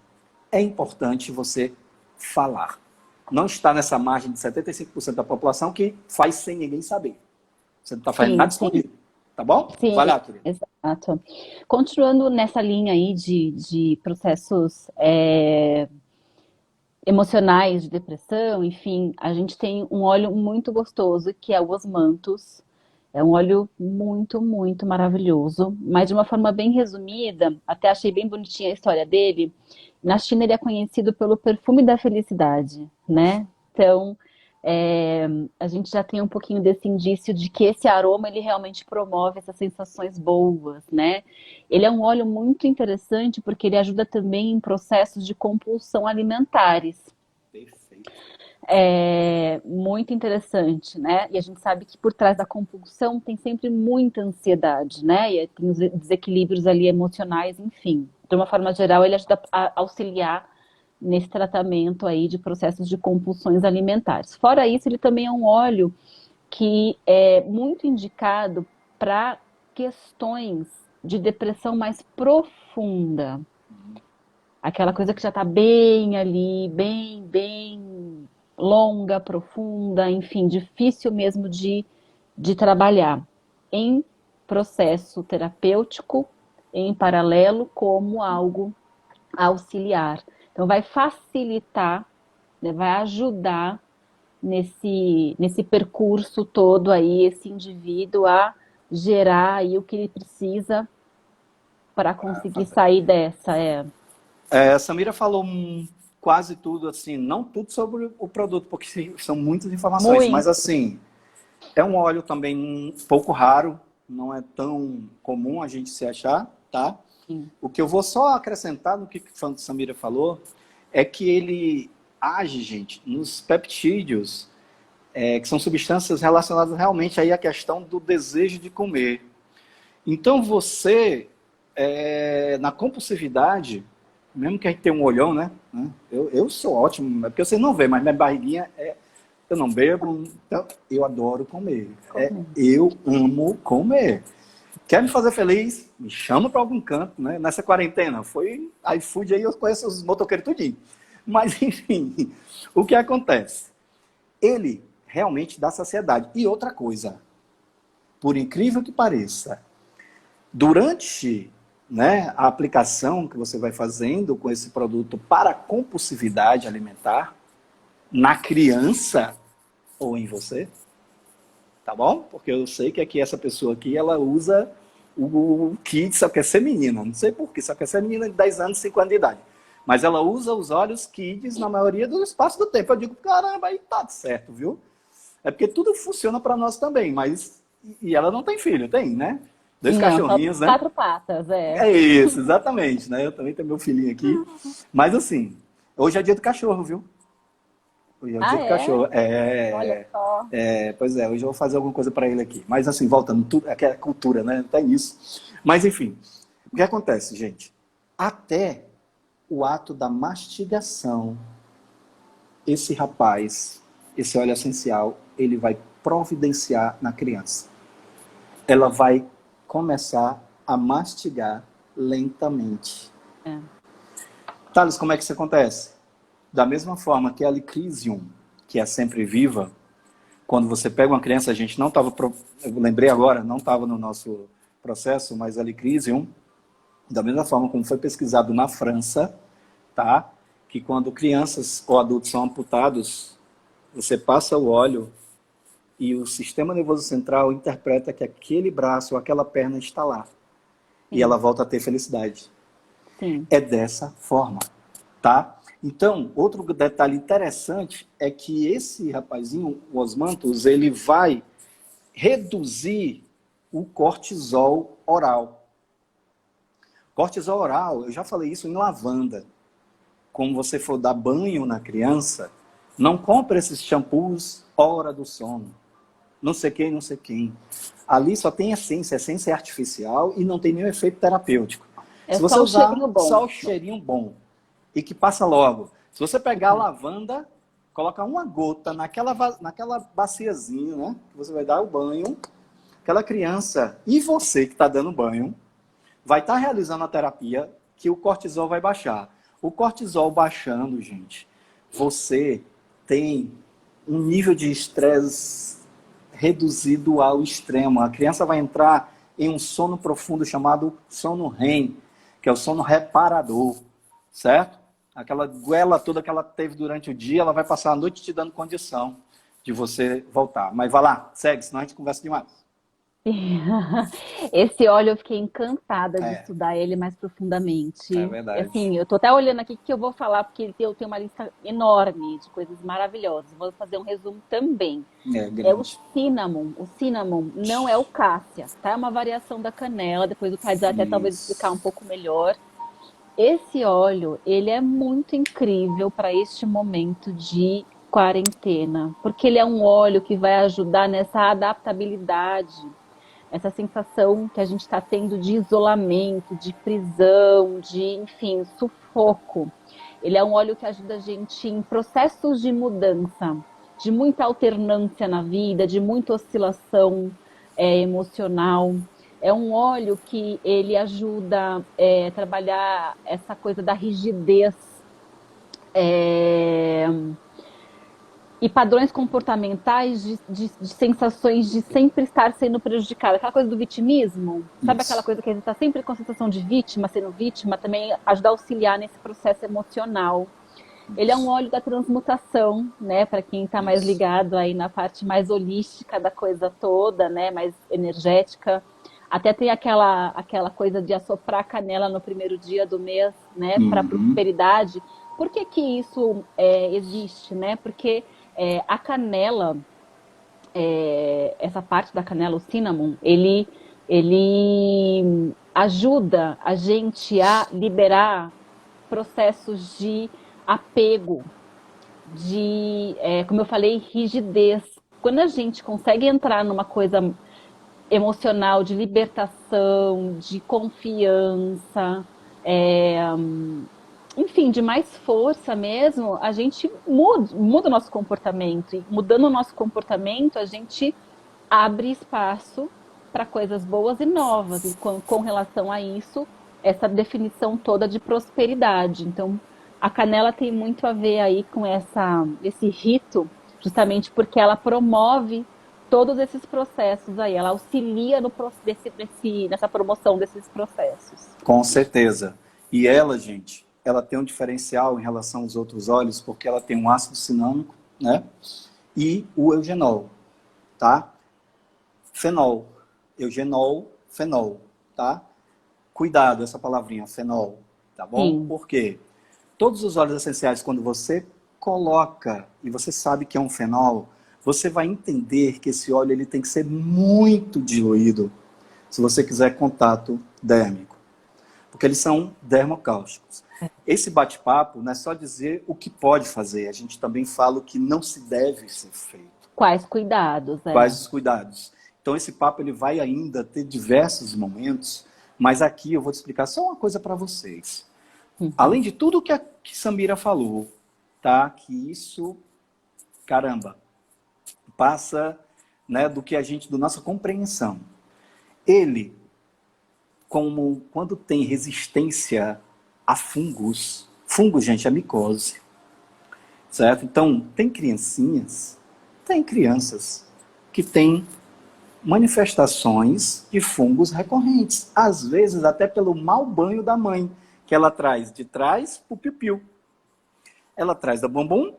S1: é importante você falar. Não está nessa margem de 75% da população que faz sem ninguém saber. Você não está fazendo nada escondido. Tá bom?
S2: Sim,
S1: vai lá, querida.
S2: Exato. Continuando nessa linha aí de processos emocionais, de depressão, enfim, a gente tem um óleo muito gostoso que é o Osmanthus. É um óleo muito, muito maravilhoso, mas de uma forma bem resumida, até achei bem bonitinha a história dele. Na China ele é conhecido pelo perfume da felicidade, né? Então, a gente já tem um pouquinho desse indício de que esse aroma ele realmente promove essas sensações boas, né? Ele é um óleo muito interessante porque ele ajuda também em processos de compulsão alimentares.
S1: Perfeito.
S2: É muito interessante, né? E a gente sabe que por trás da compulsão tem sempre muita ansiedade, né? E tem os desequilíbrios ali emocionais, enfim. De uma forma geral, ele ajuda a auxiliar nesse tratamento aí de processos de compulsões alimentares. Fora isso, ele também é um óleo que é muito indicado para questões de depressão mais profunda. Aquela coisa que já está bem ali, bem longa, profunda, enfim, difícil mesmo de trabalhar em processo terapêutico, em paralelo, como algo auxiliar. Então, vai facilitar, né, vai ajudar nesse percurso todo aí, esse indivíduo a gerar aí o que ele precisa para conseguir sair dessa.
S1: Samira falou quase tudo, assim, não tudo sobre o produto, porque são muitas informações, mas assim, é um óleo também um pouco raro, não é tão comum a gente se achar, tá?
S2: Sim.
S1: O que eu vou só acrescentar no que a Samira falou é que ele age, gente, nos peptídeos, que são substâncias relacionadas realmente aí à questão do desejo de comer. Então você, na compulsividade, mesmo que a gente tenha um olhão, né? Eu sou ótimo, é porque você não vê, mas minha barriguinha é. Eu não bebo, então eu adoro comer. Eu amo comer. Quer me fazer feliz? Me chama para algum canto, né? Nessa quarentena, foi iFood aí, eu conheço os motoqueiros tudinho. Mas, enfim, o que acontece? Ele realmente dá saciedade. E outra coisa, por incrível que pareça, durante, né, a aplicação que você vai fazendo com esse produto para compulsividade alimentar, na criança ou em você, tá bom? Porque eu sei que aqui essa pessoa aqui, ela usa o kit, só quer ser menina. Não sei por quê, só quer ser menina de 10 anos, 5 anos de idade. Mas ela usa os olhos kids na maioria do espaço do tempo. Eu digo, caramba, aí tá certo, viu? É porque tudo funciona para nós também, mas... E ela não tem filho, tem, né? Dois
S2: Não, só
S1: cachorrinhos, né?
S2: quatro patas, é.
S1: É isso, exatamente, né? Eu também tenho meu filhinho aqui. Mas assim, hoje é dia do cachorro, viu? Hoje é o dia
S2: Ah,
S1: do
S2: é?
S1: cachorro.
S2: Olha só.
S1: Pois é, hoje eu vou fazer alguma coisa para ele aqui. Mas assim, voltando, aqui é cultura, né? Tem isso. Mas enfim, o que acontece, gente? Até o ato da mastigação, esse rapaz, esse óleo essencial, ele vai providenciar na criança. Ela vai começar a mastigar lentamente.
S2: É.
S1: Thales, como é que isso acontece? Da mesma forma que a Licrisium, que é sempre viva, quando você pega uma criança, a gente não estava, eu lembrei agora, não estava no nosso processo, mas a Licrisium, da mesma forma como foi pesquisado na França, tá? Que quando crianças ou adultos são amputados, você passa o óleo e o sistema nervoso central interpreta que aquele braço ou aquela perna está lá. E ela volta a ter felicidade.
S2: Sim.
S1: É dessa forma, tá? Então, outro detalhe interessante é que esse rapazinho, o Osmanthus, ele vai reduzir o cortisol oral. Cortisol oral, eu já falei isso em lavanda. Como você for dar banho na criança, não compre esses shampoos hora do sono. Não sei quem, não sei quem. Ali só tem essência, essência artificial e não tem nenhum efeito terapêutico.
S2: É
S1: Se você
S2: só o
S1: usar
S2: cheirinho bom.
S1: só o cheirinho bom e que passa logo. Se você pegar a lavanda, colocar uma gota naquela baciazinha, né? Que você vai dar o banho, aquela criança e você que está dando banho, vai estar realizando a terapia que o cortisol vai baixar. O cortisol baixando, gente, você tem um nível de estresse reduzido ao extremo. A criança vai entrar em um sono profundo chamado sono REM, que é o sono reparador, certo? Aquela goela toda que ela teve durante o dia, ela vai passar a noite te dando condição de você voltar. Mas vai lá, segue, senão a gente conversa demais.
S2: Esse óleo eu fiquei encantada de
S1: É,
S2: estudar ele mais
S1: é
S2: profundamente.
S1: verdade.
S2: Assim, eu tô até olhando aqui o que eu vou falar, porque eu tenho uma lista enorme de coisas maravilhosas. Vou fazer um resumo também.
S1: É
S2: É o
S1: grande.
S2: cinnamon. O cinnamon não é o cássia, tá? É uma variação da canela. Depois o Thales vai até talvez explicar um
S1: Isso.
S2: pouco melhor. Esse óleo, ele é muito incrível para este momento de quarentena, porque ele é um óleo que vai ajudar nessa adaptabilidade, essa sensação que a gente está tendo de isolamento, de prisão, de, enfim, sufoco. Ele é um óleo que ajuda a gente em processos de mudança, de muita alternância na vida, de muita oscilação emocional. É um óleo que ele ajuda a trabalhar essa coisa da rigidez é, e padrões comportamentais de sensações de sempre estar sendo prejudicada. Aquela coisa do vitimismo, sabe aquela
S1: Isso.
S2: coisa que a gente está sempre com a sensação de vítima, sendo vítima, também ajuda a auxiliar nesse processo emocional. Ele é um
S1: Isso.
S2: óleo da transmutação, né? Para quem está mais
S1: Isso.
S2: ligado aí na parte mais holística da coisa toda, né? Mais energética. Até tem aquela coisa de assoprar a canela no primeiro dia do mês, né? Para
S1: Uhum.
S2: prosperidade. Por que que isso existe, né? Porque a canela, essa parte da canela, o cinnamon, ele ajuda a gente a liberar processos de apego, como eu falei, rigidez. Quando a gente consegue entrar numa coisa emocional de libertação, de confiança, enfim, de mais força mesmo, a gente muda o nosso comportamento. E mudando o nosso comportamento, a gente abre espaço para coisas boas e novas. E com relação a isso, essa definição toda de prosperidade. Então, a canela tem muito a ver aí com esse rito, justamente porque ela promove todos esses processos aí, ela auxilia nessa promoção desses processos.
S1: Com certeza. E ela, gente, ela tem um diferencial em relação aos outros óleos, porque ela tem um ácido cinâmico, né? E o eugenol, tá? Fenol. Eugenol, fenol, tá? Cuidado, essa palavrinha, fenol, tá bom?
S2: Sim.
S1: Por quê? Todos os óleos essenciais, quando você coloca e você sabe que é um fenol, você vai entender que esse óleo ele tem que ser muito diluído se você quiser contato dérmico, porque eles são dermocáusticos. Esse bate-papo não é só dizer o que pode fazer, a gente também fala o que não se deve ser feito.
S2: Quais cuidados,
S1: Quais os cuidados. Então esse papo ele vai ainda ter diversos momentos, mas aqui eu vou te explicar só uma coisa para vocês. Além de tudo que a Samira falou, tá? Que isso, caramba, passa, né, do nossa compreensão. Ele, como quando tem resistência a fungos, gente, é micose, certo? Então, tem criancinhas, tem crianças que têm manifestações de fungos recorrentes, às vezes até pelo mau banho da mãe, que ela traz de trás pro pipiu. Ela traz da bumbum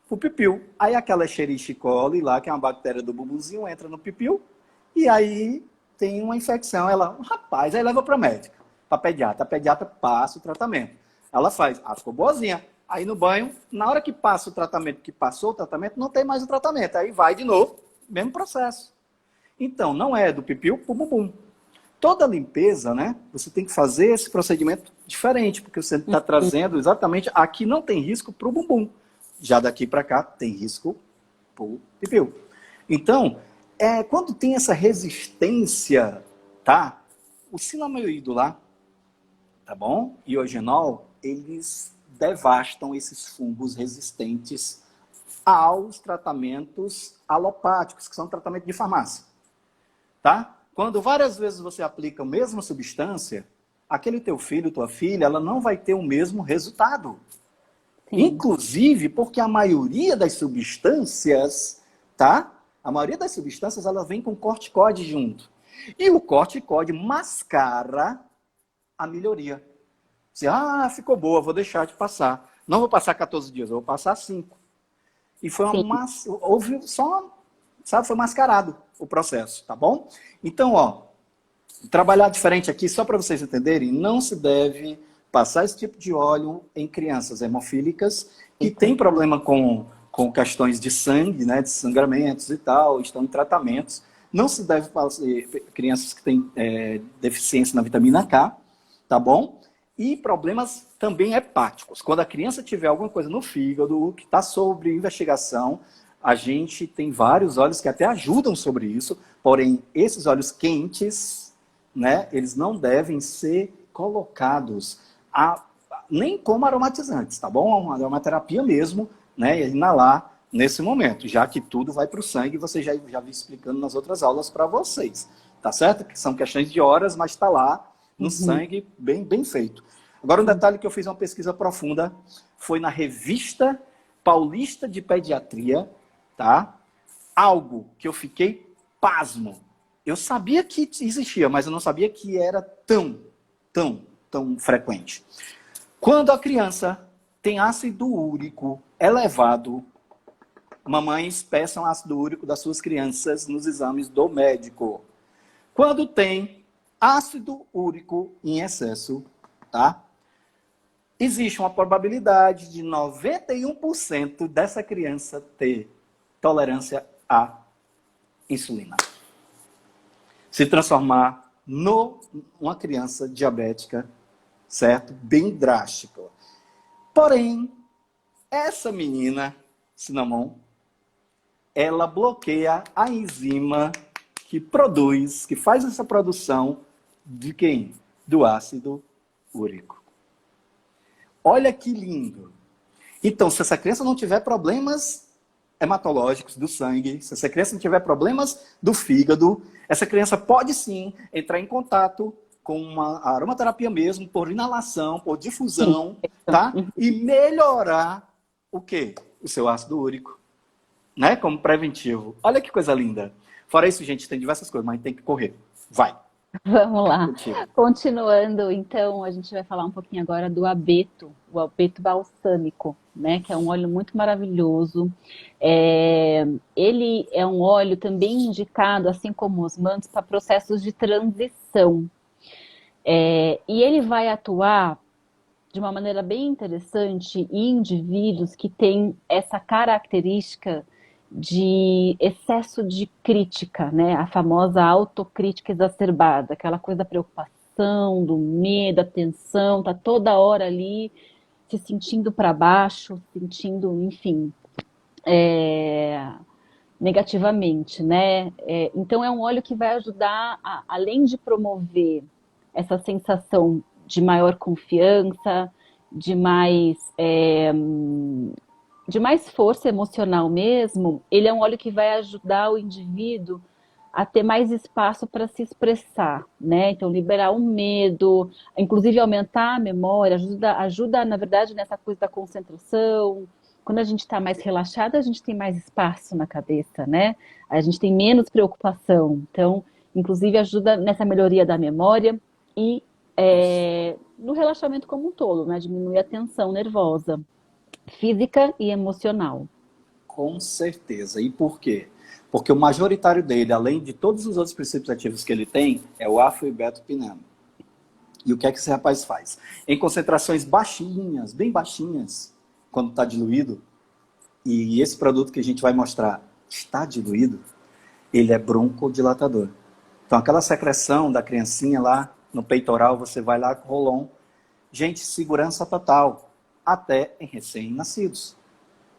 S1: pro pipiu. Aí aquela Escherichia coli lá, que é uma bactéria do bumbumzinho, entra no pipiu e aí tem uma infecção. Ela, rapaz, aí leva para médica, para pediatra. A pediatra passa o tratamento. Ela faz, ficou boazinha. Aí no banho, na hora que passa o tratamento, que passou o tratamento, não tem mais o tratamento. Aí vai de novo, mesmo processo. Então, não é do pipiu pro bumbum. Toda limpeza, né? Você tem que fazer esse procedimento diferente, porque você está trazendo exatamente. Aqui não tem risco para o bumbum. Já daqui para cá tem risco para o pipiu. Então, quando tem essa resistência, tá? O cinamaioído lá, tá bom? E o eugenol, eles devastam esses fungos resistentes aos tratamentos alopáticos, que são tratamento de farmácia. Tá? Quando várias vezes você aplica a mesma substância, aquele teu filho, tua filha, ela não vai ter o mesmo resultado.
S2: Sim.
S1: Inclusive porque a maioria das substâncias, tá? A maioria das substâncias, ela vem com corticóide junto. E o corticóide mascara a melhoria. Você, ficou boa, vou deixar de passar. Não vou passar 14 dias, eu vou passar 5. E foi houve só, sabe, foi mascarado o processo, tá bom? Então, trabalhar diferente aqui, só para vocês entenderem, não se deve passar esse tipo de óleo em crianças hemofílicas que têm problema com questões de sangue, né, de sangramentos e tal, estão em tratamentos. Não se deve fazer crianças que têm deficiência na vitamina K, tá bom? E problemas também hepáticos. Quando a criança tiver alguma coisa no fígado que está sob investigação, a gente tem vários óleos que até ajudam sobre isso, porém, esses óleos quentes, né, eles não devem ser colocados nem como aromatizantes, tá bom? Uma aromaterapia mesmo, né, inalar nesse momento, já que tudo vai para o sangue, você já vi explicando nas outras aulas para vocês, tá certo? Que são questões de horas, mas está lá no sangue, bem feito. Agora, um detalhe que eu fiz uma pesquisa profunda, foi na Revista Paulista de Pediatria, tá? Algo que eu fiquei pasmo. Eu sabia que existia, mas eu não sabia que era tão frequente. Quando a criança tem ácido úrico elevado, mamães peçam ácido úrico das suas crianças nos exames do médico. Quando tem ácido úrico em excesso, tá? Existe uma probabilidade de 91% dessa criança ter tolerância à insulina. Se transformar numa criança diabética, certo? Bem drástica. Porém, essa menina, Cinnamon, ela bloqueia a enzima que faz essa produção de quem? Do ácido úrico. Olha que lindo. Então, se essa criança não tiver problemas hematológicos do sangue, se essa criança não tiver problemas do fígado, essa criança pode sim entrar em contato com uma aromaterapia mesmo, por inalação, por difusão, tá? E melhorar o quê? O seu ácido úrico, né? Como preventivo. Olha que coisa linda. Fora isso, gente, tem diversas coisas, mas tem que correr. Vai.
S2: Vamos lá.
S1: Contigo.
S2: Continuando, então, a gente vai falar um pouquinho agora do abeto, o abeto balsâmico, né? Que é um óleo muito maravilhoso. Ele é um óleo também indicado, assim como os mantos, para processos de transição. E ele vai atuar de uma maneira bem interessante em indivíduos que têm essa característica de excesso de crítica, né? A famosa autocrítica exacerbada, aquela coisa da preocupação, do medo, da tensão, tá toda hora ali se sentindo para baixo, sentindo, enfim, negativamente, né? Então é um óleo que vai ajudar, além de promover essa sensação de maior confiança, de mais, de mais força emocional mesmo, ele é um óleo que vai ajudar o indivíduo a ter mais espaço para se expressar, né? Então, liberar o medo, inclusive aumentar a memória, ajuda, na verdade, nessa coisa da concentração. Quando a gente está mais relaxada, a gente tem mais espaço na cabeça, né? A gente tem menos preocupação. Então, inclusive, ajuda nessa melhoria da memória e no relaxamento como um todo, né? Diminui a tensão nervosa, física e emocional.
S1: Com certeza. E por quê? Porque o majoritário dele, além de todos os outros princípios ativos que ele tem, é o afro-ibetopineno. E o que é que esse rapaz faz? Em concentrações baixinhas, bem baixinhas, quando está diluído, e esse produto que a gente vai mostrar está diluído, ele é broncodilatador. Então, aquela secreção da criancinha lá no peitoral, você vai lá com o rolon. Gente, segurança total, até em recém-nascidos.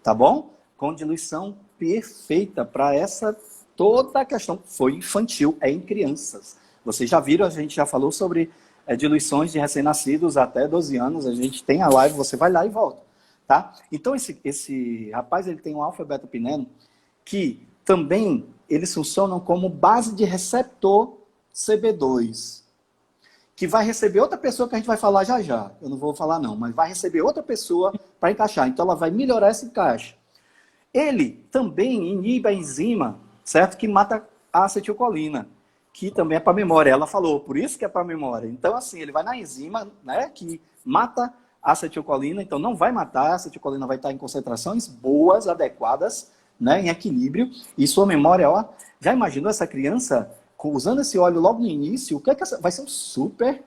S1: Tá bom? Com diluição perfeita para essa toda a questão. Foi infantil, é em crianças. Vocês já viram, a gente já falou sobre diluições de recém-nascidos até 12 anos. A gente tem a live, você vai lá e volta. Tá? Então, esse rapaz, ele tem um alfa-beta-pineno que também eles funcionam como base de receptor CB2, que vai receber outra pessoa que a gente vai falar já já. Eu não vou falar não, mas vai receber outra pessoa para encaixar. Então ela vai melhorar esse encaixe. Ele também inibe a enzima, certo? Que mata a acetilcolina, que também é para memória. Ela falou, por isso que é para memória. Então assim, ele vai na enzima, né, que mata a acetilcolina, então não vai matar, a acetilcolina vai estar em concentrações boas, adequadas, né, em equilíbrio, e sua memória, ó, já imaginou essa criança usando esse óleo logo no início? O que é que vai ser um super,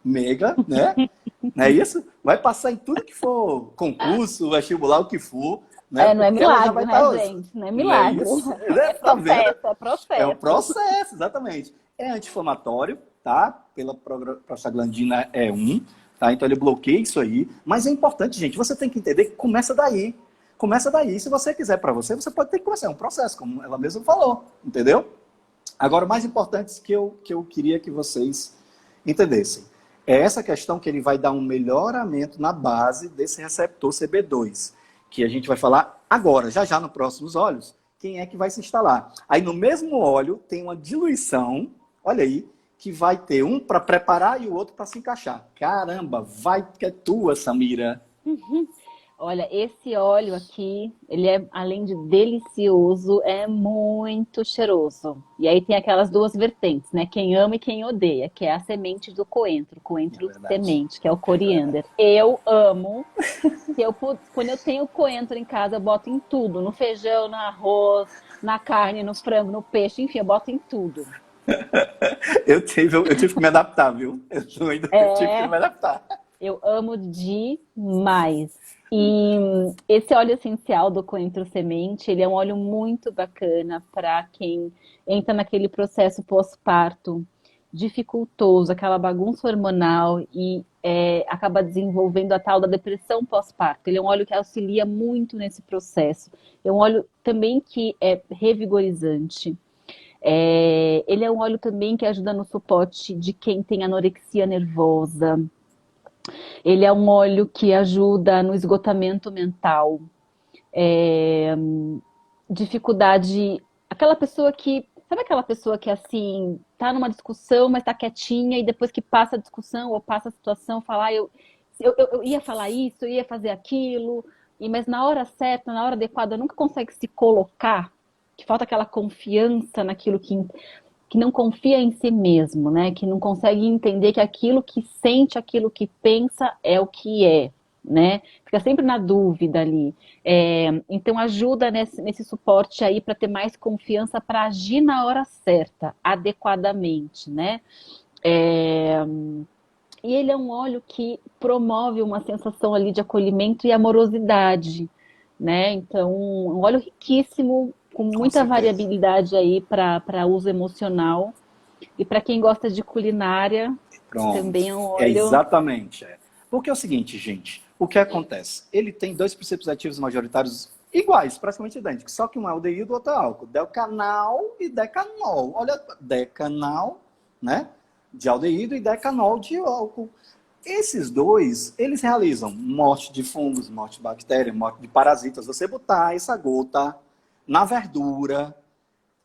S1: mega, né? Não é isso? Vai passar em tudo que for concurso, vestibular, o que for, né?
S2: Não é
S1: Porque ela já vai
S2: milagre, né,
S1: estar...
S2: gente? Não é
S1: Não é
S2: milagre.
S1: isso?
S2: É
S1: Tá vendo?
S2: processo, é processo.
S1: É um processo, exatamente. É anti-inflamatório, tá? Pela prostaglandina E1, tá? Então ele bloqueia isso aí. Mas é importante, gente, você tem que entender que começa daí. Começa daí. Se você quiser para você, você pode ter que começar. É um processo, como ela mesma falou, entendeu? Agora, o mais importante que eu queria que vocês entendessem é essa questão que ele vai dar um melhoramento na base desse receptor CB2, que a gente vai falar agora, já já, nos próximos óleos, quem é que vai se instalar. Aí no mesmo óleo tem uma diluição, olha aí, que vai ter um para preparar e o outro para se encaixar. Caramba, vai que é tua, Samira.
S2: Olha, esse óleo aqui, ele é, além de delicioso, é muito cheiroso. E aí tem aquelas duas vertentes, né? Quem ama e quem odeia, que é a semente do coentro semente, que é o coriander. Eu amo. Quando eu tenho coentro em casa, eu boto em tudo, no feijão, no arroz, na carne, no frango, no peixe, enfim, eu boto em tudo.
S1: Eu tive que me adaptar, viu? Eu tive que me adaptar.
S2: Eu amo demais. E esse óleo essencial do coentro semente, ele é um óleo muito bacana para quem entra naquele processo pós-parto dificultoso, aquela bagunça hormonal e acaba desenvolvendo a tal da depressão pós-parto. Ele é um óleo que auxilia muito nesse processo. É um óleo também que é revigorizante. Ele é um óleo também que ajuda no suporte de quem tem anorexia nervosa. Ele é um óleo que ajuda no esgotamento mental, é, dificuldade. Aquela pessoa que. Sabe aquela pessoa que assim, tá numa discussão, mas tá quietinha, e depois que passa a discussão ou passa a situação, fala, eu ia falar isso, eu ia fazer aquilo, mas na hora certa, na hora adequada, nunca consegue se colocar, que falta aquela confiança naquilo que não confia em si mesmo, né? Que não consegue entender que aquilo que sente, aquilo que pensa é o que é, né? Fica sempre na dúvida ali. Então ajuda nesse suporte aí para ter mais confiança para agir na hora certa, adequadamente, né? É, e ele é um óleo que promove uma sensação ali de acolhimento e amorosidade, né? Então, um óleo riquíssimo, com
S1: Com
S2: muita
S1: certeza.
S2: variabilidade aí para uso emocional. E para quem gosta de culinária,
S1: Pronto.
S2: também é um
S1: É
S2: óleo.
S1: exatamente. Porque é o seguinte, gente. O que acontece? Ele tem dois princípios ativos majoritários iguais, praticamente idênticos. Só que um é aldeído, o outro é álcool. Delcanal e decanol. Olha, decanal, né? De aldeído e decanol de álcool. Esses dois, eles realizam morte de fungos, morte de bactérias, morte de parasitas. Você botar essa gota na verdura.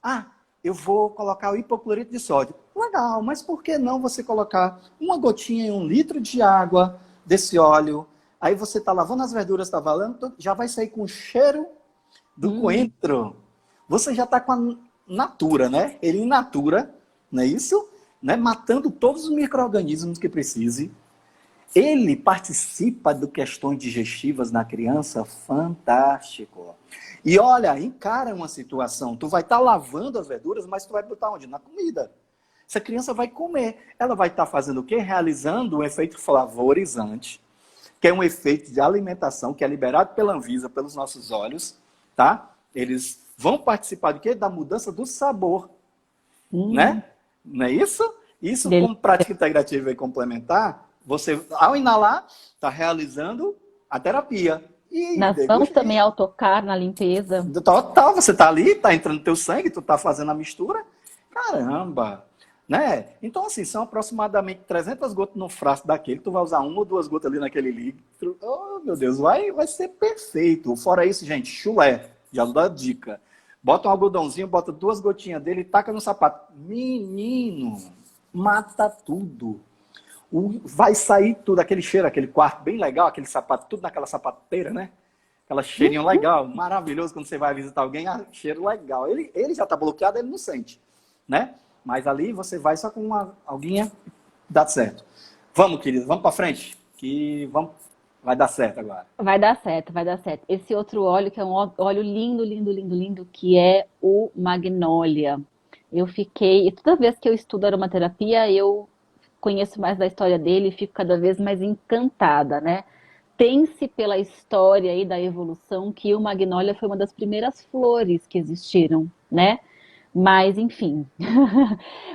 S1: Ah, eu vou colocar o hipoclorito de sódio. Legal, mas por que não você colocar uma gotinha em 1 litro de água desse óleo? Aí você está lavando as verduras, está valendo, já vai sair com o cheiro do
S2: Hum,
S1: coentro. Você já está com a natura, né? Ele in natura, não é isso? Né? Matando todos os micro-organismos que precise. Ele participa de questões digestivas na criança, fantástico. E olha, encara uma situação, tu vai estar lavando as verduras, mas tu vai botar onde? Na comida. Essa criança vai comer. Ela vai estar fazendo o quê? Realizando um efeito flavorizante, que é um efeito de alimentação, que é liberado pela Anvisa, pelos nossos olhos, tá? Eles vão participar do quê? Da mudança do sabor,
S2: hum,
S1: né? Não é isso? Isso,
S2: delícia.
S1: como prática integrativa e complementar, você, ao inalar, está realizando a terapia. E
S2: Nas mãos também ao tocar, na limpeza.
S1: total, você está ali, está entrando no teu sangue, tu está fazendo a mistura. Caramba! Né? Então, assim, são aproximadamente 300 gotas no frasco daquele, tu vai usar 1 ou 2 gotas ali naquele litro. Oh, meu Deus, vai ser perfeito. Fora isso, gente, chulé, já dou a dica. Bota um algodãozinho, bota 2 gotinhas dele e taca no sapato. Menino, mata tudo. Vai sair tudo, aquele cheiro, aquele quarto bem legal, aquele sapato, tudo naquela sapateira, né? Aquela cheirinho legal, maravilhoso quando você vai visitar alguém, cheiro legal. Ele já está bloqueado, ele não sente, né? Mas ali você vai só com uma alguinha, dá certo. Vamos, querido, vamos para frente, que vai dar certo agora.
S2: Vai dar certo, vai dar certo. Esse outro óleo, que é um óleo lindo, lindo, lindo, lindo, que é o Magnólia. Eu fiquei. E toda vez que eu estudo aromaterapia, eu conheço mais da história dele e fico cada vez mais encantada, né? Pense pela história aí da evolução que o Magnólia foi uma das primeiras flores que existiram, né? Mas, enfim,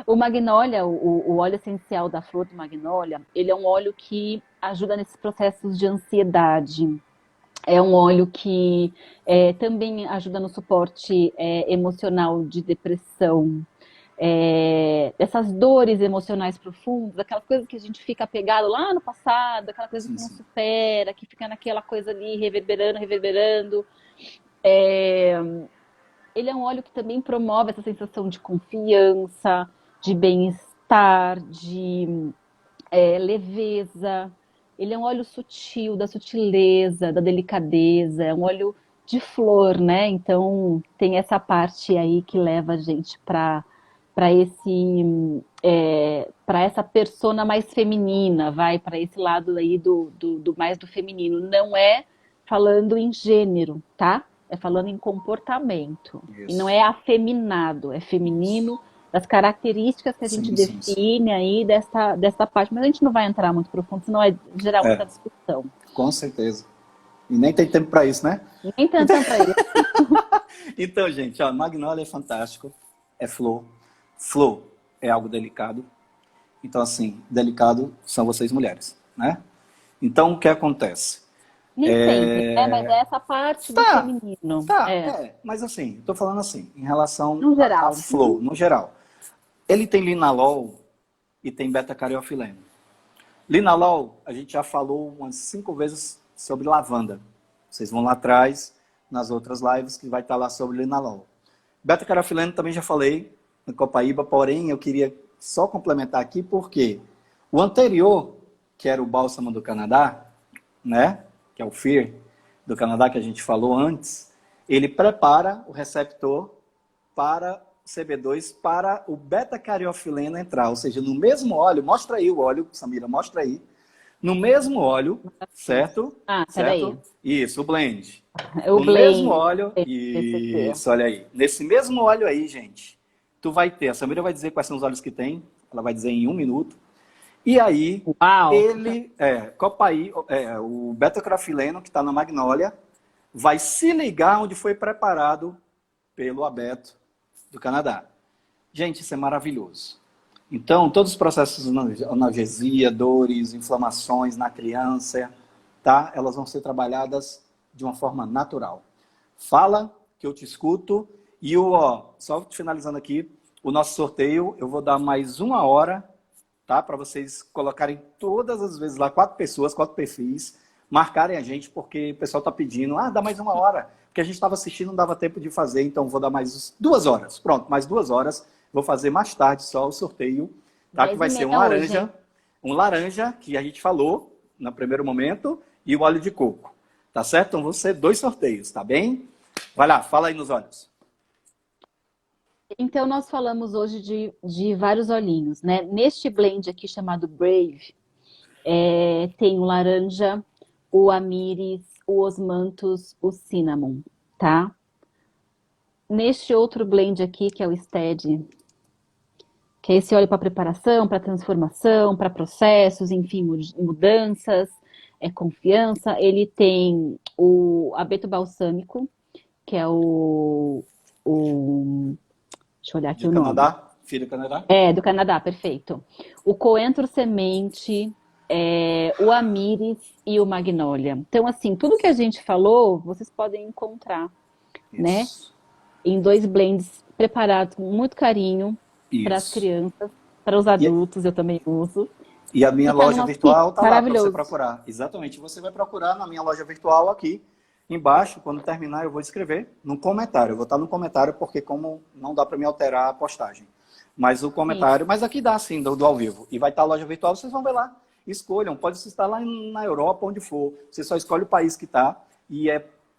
S2: o magnólia, o óleo essencial da flor de magnólia, ele é um óleo que ajuda nesses processos de ansiedade. É um óleo que também ajuda no suporte emocional de depressão, dessas dores emocionais profundas, aquelas coisas que a gente fica apegado lá no passado, aquela coisa
S1: Sim,
S2: que não
S1: sim.
S2: supera, que fica naquela coisa ali reverberando, reverberando. É, ele é um óleo que também promove essa sensação de confiança, de bem-estar, de leveza. Ele é um óleo sutil, da sutileza, da delicadeza, é um óleo de flor, né? Então tem essa parte aí que leva a gente para esse para essa persona mais feminina, vai para esse lado aí do mais do feminino. Não é falando em gênero, tá? É falando em comportamento. E não
S1: Isso.
S2: é afeminado, é
S1: Isso.
S2: feminino das características que a gente
S1: Sim, sim, sim.
S2: define aí desta parte, mas a gente não vai entrar muito profundo, senão vai gerar muita
S1: É,
S2: discussão.
S1: com certeza. E nem tem tempo para isso, né?
S2: Nem tantão para isso.
S1: Então, gente, ó, Magnolia é fantástico, é flor. Flor é algo delicado. Então, assim, delicado são vocês mulheres, né? Então, o que acontece?
S2: Nem sempre, né? Mas é essa parte do
S1: Tá,
S2: feminino.
S1: tá, mas assim, estou falando assim, em relação
S2: No
S1: à
S2: geral.
S1: flor, no geral. Ele tem linalol e tem beta-cariofileno. Linalol, a gente já falou umas 5 vezes sobre lavanda. Vocês vão lá atrás, nas outras lives, que vai estar lá sobre linalol. Beta-caroteno também já falei no Copaíba, porém eu queria só complementar aqui porque o anterior, que era o bálsamo do Canadá, né, que é o FEAR do Canadá que a gente falou antes, ele prepara o receptor para CB2 para o beta-cariofileno entrar, ou seja, no mesmo óleo, mostra aí o óleo, Samira, mostra aí, no mesmo óleo, certo?
S2: Ah,
S1: Certo?
S2: peraí.
S1: Isso, o blend.
S2: O
S1: No mesmo
S2: blend.
S1: óleo,
S2: Esse aqui.
S1: isso, olha aí. Nesse mesmo óleo aí, gente, tu vai ter, a Samira vai dizer quais são os óleos que tem, ela vai dizer em 1 minuto, e aí,
S2: Uau!
S1: o beta-carofileno, que está na Magnólia, vai se ligar onde foi preparado pelo abeto do Canadá. Gente, isso é maravilhoso. Então, todos os processos de analgesia, dores, inflamações na criança, tá? Elas vão ser trabalhadas de uma forma natural. Fala, que eu te escuto. E só finalizando aqui, o nosso sorteio, eu vou dar mais 1 hora, tá? Para vocês colocarem todas as vezes lá, 4 pessoas, 4 perfis, marcarem a gente, porque o pessoal está pedindo, dá mais 1 hora, porque a gente estava assistindo, não dava tempo de fazer, então vou dar mais 2 horas. Pronto, mais 2 horas, vou fazer mais tarde só o sorteio, tá? Que vai ser um laranja, que a gente falou no primeiro momento, e o óleo de coco, tá certo? Então vão ser 2 sorteios, tá bem? Vai lá, fala aí nos olhos.
S2: Então, nós falamos hoje de vários olhinhos, né? Neste blend aqui chamado Brave, tem o laranja, o amyris, o osmanthus, o cinnamon, tá? Neste outro blend aqui, que é o Steady, que é esse óleo para preparação, para transformação, para processos, enfim, mudanças, confiança. Ele tem o abeto balsâmico, que é deixa eu olhar aqui
S1: De
S2: o nome.
S1: Canadá, filho do Canadá.
S2: Do Canadá, perfeito. O coentro semente, o amyris e o magnólia. Então, assim, tudo que a gente falou, vocês podem encontrar, né?
S1: Isso.
S2: Em 2 blends preparados com muito carinho para as
S1: Isso.
S2: crianças, para os adultos, eu também uso.
S1: E a minha
S2: E tá no
S1: loja
S2: nosso
S1: virtual
S2: kit,
S1: está lá para você
S2: maravilhoso.
S1: procurar. Exatamente. Você vai procurar na minha loja virtual aqui embaixo. Quando terminar, eu vou escrever no comentário. Eu vou estar no comentário porque como não dá para me alterar a postagem. Mas o comentário... Mas aqui dá sim, do ao vivo. E vai estar a loja virtual, vocês vão ver lá. Escolham. Pode estar lá na Europa, onde for. Você só escolhe o país que está. E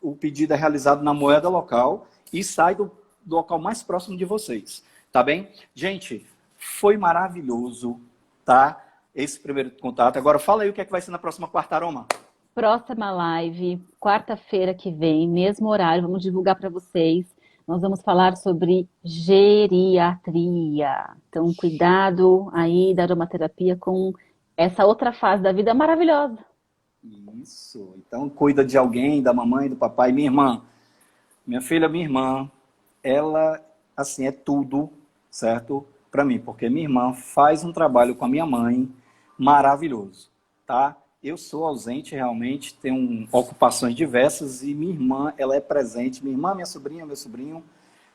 S1: o pedido é realizado na moeda local. E sai do local mais próximo de vocês. Tá bem? Gente, foi maravilhoso, tá? Esse primeiro contato. Agora fala aí o que é que vai ser na próxima quarta, Aroma.
S2: Próxima live, quarta-feira que vem, mesmo horário, vamos divulgar para vocês. Nós vamos falar sobre geriatria. Então, cuidado aí da aromaterapia com essa outra fase da vida maravilhosa.
S1: Isso. Então, cuida de alguém, da mamãe, do papai. Minha irmã, minha filha, minha irmã, ela, assim, é tudo, certo? Para mim, porque minha irmã faz um trabalho com a minha mãe maravilhoso, tá? Eu sou ausente realmente, tenho ocupações diversas e minha irmã, ela é presente. Minha irmã, minha sobrinha, meu sobrinho,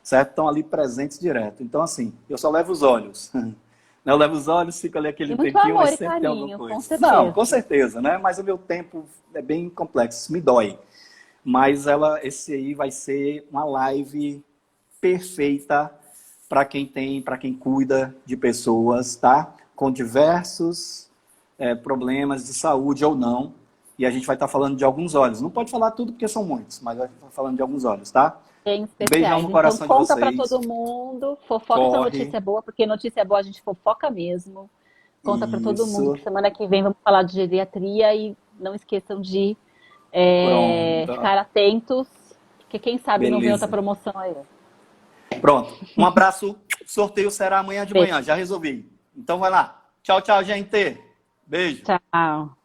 S1: certo? Estão ali presentes direto. Então, assim, eu só levo os olhos. Eu levo os olhos, fica ali aquele
S2: muito
S1: tempinho,
S2: amor
S1: mas
S2: e
S1: sempre tem
S2: carinho,
S1: alguma
S2: com
S1: coisa.
S2: certeza.
S1: Não, com certeza, né? Mas o meu tempo é bem complexo, isso me dói. Mas esse aí vai ser uma live perfeita para quem para quem cuida de pessoas, tá? Com diversos problemas de saúde ou não. E a gente vai estar falando de alguns olhos. Não pode falar tudo porque são muitos, mas vai estar falando de alguns olhos, tá?
S2: Bem especiais.
S1: Beijão no coração
S2: então, conta
S1: de
S2: para
S1: vocês.
S2: todo mundo, fofoca essa notícia boa, porque notícia boa a gente fofoca mesmo. Conta para todo mundo que semana que vem vamos falar de geriatria e não esqueçam de ficar atentos, porque quem sabe não vem outra promoção aí.
S1: Pronto. Um abraço. Sorteio será amanhã de manhã. Já resolvi. Então vai lá. Tchau, tchau, gente. Beijo.
S2: Tchau.